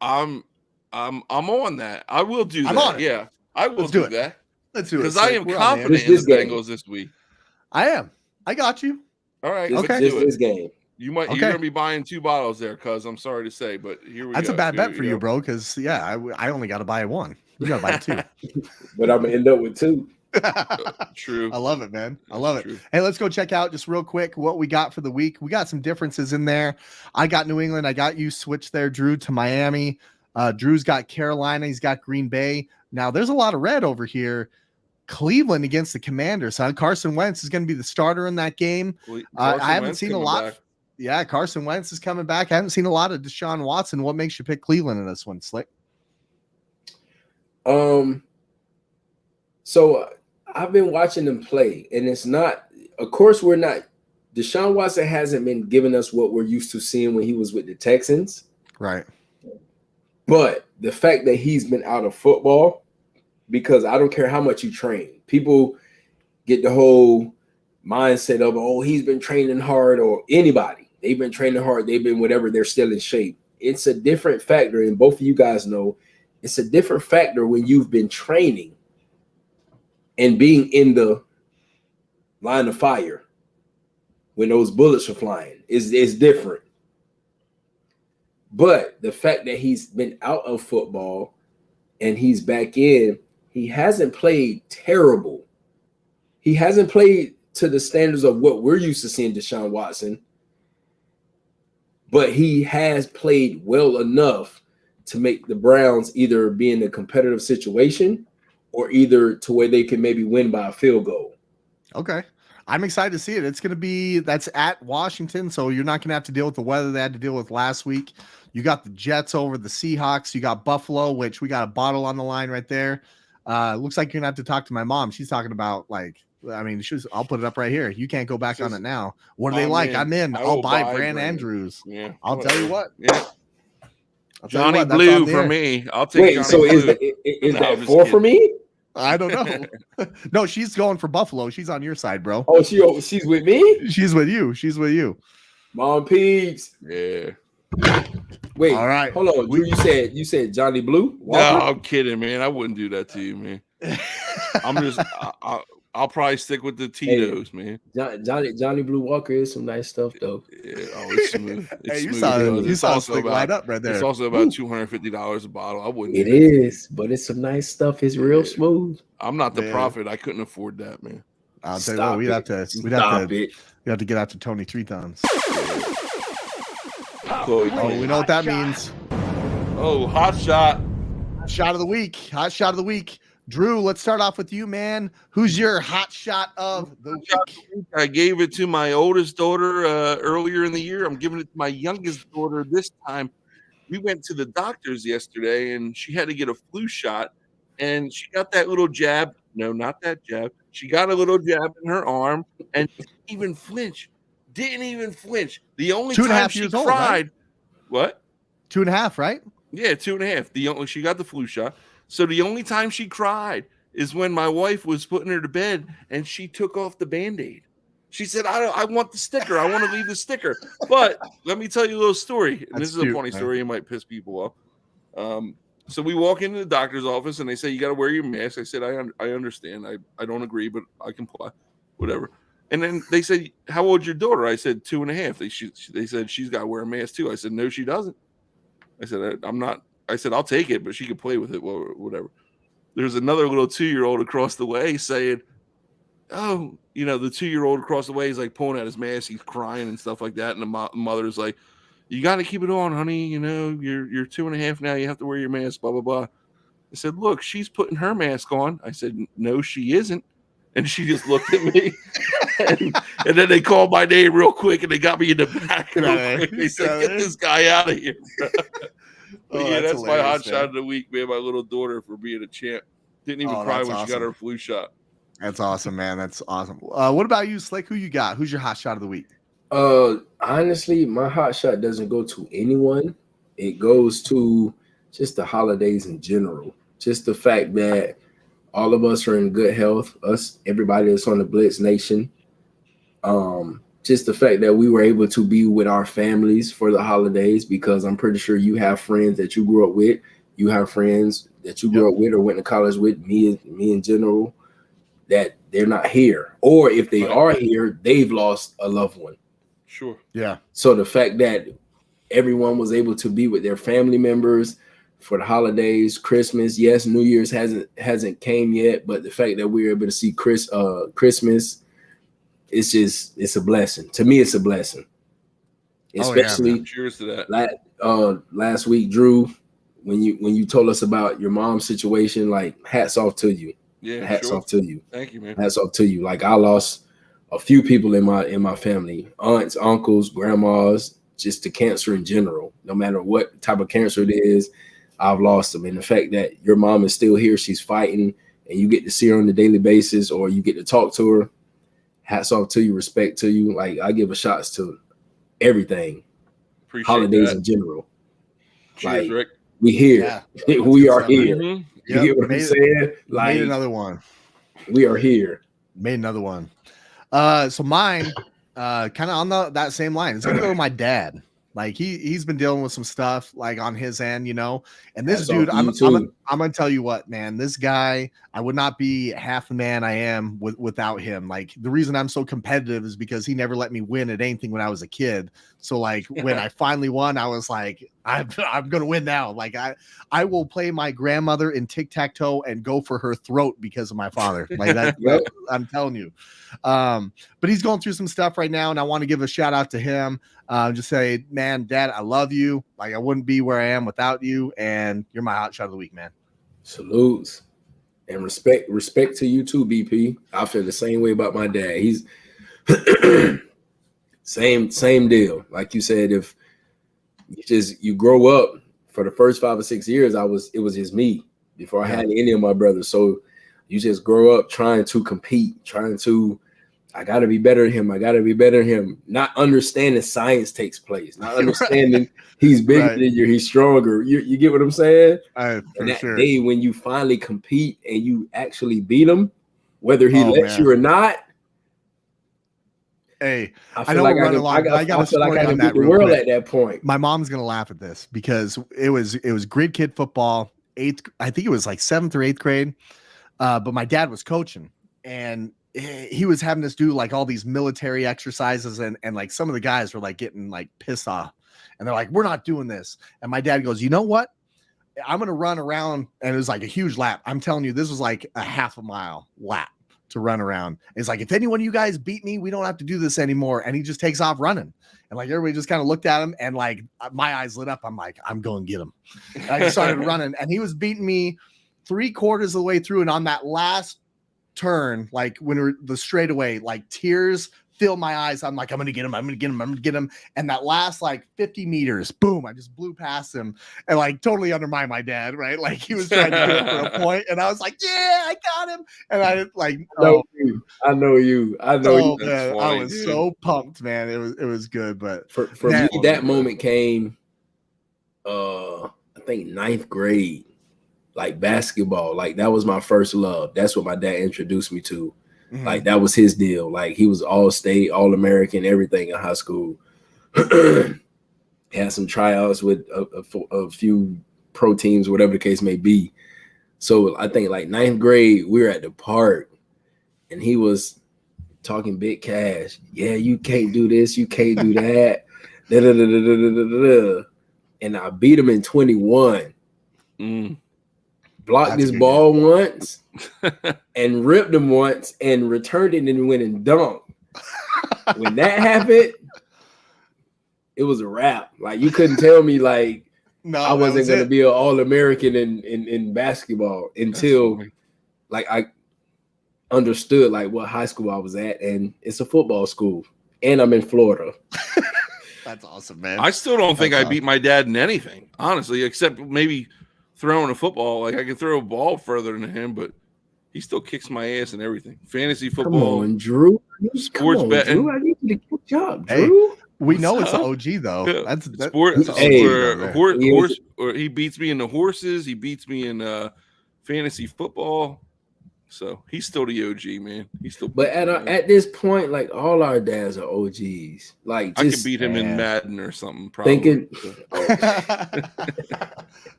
on that. I will do that. I'm on it. Yeah, I will Let's do do it. that Let's do it. because I Slick. am We're on the air. confident in This the game. Bengals this week. I am. I got you. All right, Just, let's just do it. this game. You're gonna be buying 2 bottles there, cuz I'm sorry to say, but here we go. That's a bad Here bet we for go. you, bro. Because I only got to buy 1. You got to buy 2. But I'm gonna end up with 2. True. I love it, man. I love it. True. Hey, let's go check out just real quick what we got for the week. We got some differences in there. I got New England. I got you switched there, Drew, to Miami. Drew's got Carolina. He's got Green Bay. Now, there's a lot of red over here. Cleveland against the Commanders. Carson Wentz is going to be the starter in that game. I haven't seen a lot. Back. Yeah, Carson Wentz is coming back. I haven't seen a lot of Deshaun Watson. What makes you pick Cleveland in this one, Slick? So I've been watching them play, and it's not. Of course, we're not. Deshaun Watson hasn't been giving us what we're used to seeing when he was with the Texans. Right. But the fact that he's been out of football, because I don't care how much you train, people get the whole mindset of, oh, he's been training hard, or anybody. They've been training hard. They've been whatever. They're still in shape. It's a different factor, and both of you guys know it's a different factor when you've been training and being in the line of fire when those bullets are flying. Is different. But the fact that he's been out of football and he's back in, he hasn't played terrible. He hasn't played to the standards of what we're used to seeing Deshaun Watson, but he has played well enough to make the Browns either be in a competitive situation or either to where they can maybe win by a field goal. Okay. I'm excited to see it. It's going to be, that's at Washington, so you're not going to have to deal with the weather they had to deal with last week. You got the Jets over the Seahawks. You got Buffalo, which we got a bottle on the line right there. Looks like you're going to have to talk to my mom. She's talking about, like, I mean, I'll put it up right here. You can't go back on it now. What are they like? I'm in. I'll buy Brand Andrews. Yeah. I'll tell you what. Yeah. Johnny Blue for me. I'll take Wait, Johnny so Blue. is No, that I'm just 4 for me? I don't know. No, she's going for Buffalo. She's on your side, bro. Oh, she's with me? She's with you. She's with you. Mom peeps. Yeah. Wait, all right. Hold on. Drew, you said Johnny Blue? Walker? No, I'm kidding, man. I wouldn't do that to you, man. I'm just I'll probably stick with the Tito's, man. Johnny Blue Walker is some nice stuff, though. Yeah, it's smooth. It's you smooth. saw Slick light up right there. It's also about $250 a bottle. I wouldn't. It is, but it's some nice stuff. It's real smooth. I'm not the Proffit. I couldn't afford that, man. I'll tell you what, we'd have to get out to Tony Treathons. Oh, we know what that means. Oh, hot shot. Shot of the week. Hot shot of the week. Drew, let's start off with you, man. Who's your hot shot of the week? I gave it to my oldest daughter earlier in the year. I'm giving it to my youngest daughter this time. We went to the doctor's yesterday, and she had to get a flu shot, and she got that little jab. No, not that jab. She got a little jab in her arm and didn't even flinch. The only 2.5 time she years cried. old, right? What? 2.5, right? Yeah, 2.5. She got the flu shot. So the only time she cried is when my wife was putting her to bed and she took off the Band-Aid. She said, I want the sticker. I want to leave the sticker. But let me tell you a little story. And this is a funny story. It might piss people off. So we walk into the doctor's office and they say, you got to wear your mask. I said, I understand. I don't agree, but I comply. Whatever. And then they said, how old's your daughter? I said, 2.5. They said, she's got to wear a mask too. I said, no, she doesn't. I said, I'm not. I said, I'll take it, but she could play with it. Well, whatever. There's another little 2-year-old across the way saying, oh, the 2-year-old across the way is like pulling out his mask, he's crying and stuff like that, and the mother's like, "You got to keep it on, honey. You're 2.5 now. You have to wear your mask." Blah blah blah. I said, "Look, she's putting her mask on." I said, "No, she isn't." And she just looked at me, and then they called my name real quick, and they got me in the back real quick. They said, "Get this guy out of here." But that's my hot shot of the week, man. My little daughter for being a champ. Didn't even cry when she got her flu shot. That's awesome, man. That's awesome. What about you, Slick? Who you got? Who's your hot shot of the week? Honestly, my hot shot doesn't go to anyone. It goes to just the holidays in general. Just the fact that all of us are in good health. Everybody that's on the Blitz Nation. Just the fact that we were able to be with our families for the holidays, because I'm pretty sure you have friends that you grew up with. You have friends that you grew up with or went to college with, me in general, that they're not here. Or if they are here, they've lost a loved one. Sure. Yeah. So the fact that everyone was able to be with their family members for the holidays, Christmas, yes, New Year's hasn't came yet, but the fact that we were able to see Christmas, it's a blessing. To me, it's a blessing. Especially cheers to that. Last week, Drew, when you told us about your mom's situation, like, hats off to you. Yeah, hats off to you. Thank you, man. Hats off to you. Like, I lost a few people in my family, aunts, uncles, grandmas, just to cancer in general. No matter what type of cancer it is, I've lost them. And the fact that your mom is still here, she's fighting, and you get to see her on a daily basis, or you get to talk to her, hats off to you, respect to you. Like, I give a shots to everything. Appreciate holidays that. in general. Cheers, like, Rick. We here. Yeah, we are here. Mm-hmm. You get what I'm saying? Like, made another one. We are here. Made another one. So mine, kind of on that same line. It's gonna go to my dad. Like, he's been dealing with some stuff, like, on his end, And this dude, I'm gonna tell you what, man. This guy, I would not be half the man I am without him. Like, the reason I'm so competitive is because he never let me win at anything when I was a kid. So, like, when I finally won, I was like, I'm gonna win now. Like, I will play my grandmother in tic-tac-toe and go for her throat because of my father. Like that, I'm telling you. But he's going through some stuff right now, and I want to give a shout out to him. Just say, man, Dad, I love you. Like, I wouldn't be where I am without you, and you're my hot shot of the week, man. Salutes and respect to you too, BP. I feel the same way about my dad. He's same deal. Like you said, if you grow up, for the first 5 or 6 years, it was just me before I had any of my brothers. So you just grow up trying to compete, I got to be better than him. Not understanding science takes place. Not understanding he's bigger than you. He's stronger. You get what I'm saying? And that day when you finally compete and you actually beat him, whether he lets you or not. Hey, I feel like I can beat the world at that point. My mom's going to laugh at this because it was grid kid football, I think it was like 7th or 8th grade. But my dad was coaching, and he was having us do like all these military exercises, and like some of the guys were like getting like pissed off, and they're like, we're not doing this. And my dad goes, you know what? I'm going to run around. And it was like a huge lap. I'm telling you, this was like a half a mile lap to run around. And it's like, if any one of you guys beat me, we don't have to do this anymore. And he just takes off running. And like, everybody just kind of looked at him, and like my eyes lit up. I'm like, I'm going to get him. And I just started running, and he was beating me 3/4 of the way through. And on that last turn, like when the straightaway, like tears filled my eyes. I'm like, I'm going to get him. And that last like 50 meters, boom, I just blew past him and like totally undermined my dad, right? Like, he was trying to do it for a point, and I was like, yeah, I got him. And I like, I know you. Man, I was so pumped, man. It was good. But for me, that moment came, I think 9th grade. Like basketball, like that was my first love. That's what my dad introduced me to. Mm-hmm. Like, that was his deal. Like, he was all state, all American, everything in high school. Had some tryouts with a few pro teams, whatever the case may be. So I think like 9th grade, we were at the park, and he was talking big cash. Yeah, you can't do this, you can't do that. And I beat him in 21. blocked That's this good. ball once and ripped him once and returned it and went and dunked. When that happened, it was a wrap. Like you couldn't tell me like No, I wasn't gonna be an All-American in basketball until like I understood like what high school I was at, and it's a football school, and I'm in Florida. That's awesome, man. I still don't think I That's beat my dad in anything, honestly, except maybe throwing a football. Like I can throw a ball further than him, but he still kicks my ass and everything. Fantasy Come football, on, Drew. sports betting. Drew. I need you to catch up, Hey, Drew. we know What's it's the up? OG though. Yeah. That's Sports, that's Hey, horse, or he beats me in the horses. He beats me in fantasy football. So he's still the OG, man. He's still. But at this point, like all our dads are OGs. Like I could just beat him in Man. Madden or something. Probably. thinking,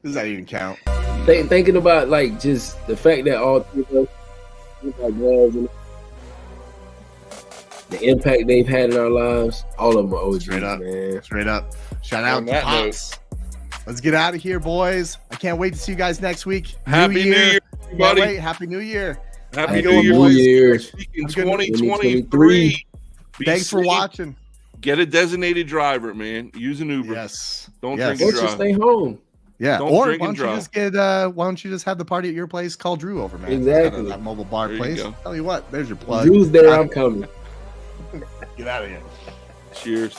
Does that even count? thinking about like just the fact that all three of us, our dads, and the impact they've had in our lives, all of them are OGs, Straight up. man. Straight up. Shout out On to that Pops. Let's get out of here, boys. I can't wait to see you guys next week. Happy New Year, Can't everybody. wait. Happy New Year. Happy Happy New Year, New boys. Year. Next week in Have a good night. 2023. Be Thanks for safe. watching. Get a designated driver, man. Use an Uber. Yes. Don't Yes. drink Or and just drive. stay home. Yeah. Don't Or drink why and don't you drive. just get why don't you just have the party at your place? Call Drew over, man. Exactly. That mobile bar There you place. go. Tell you what, there's your plug. Drew's there, I'm coming. Get out of here. Cheers.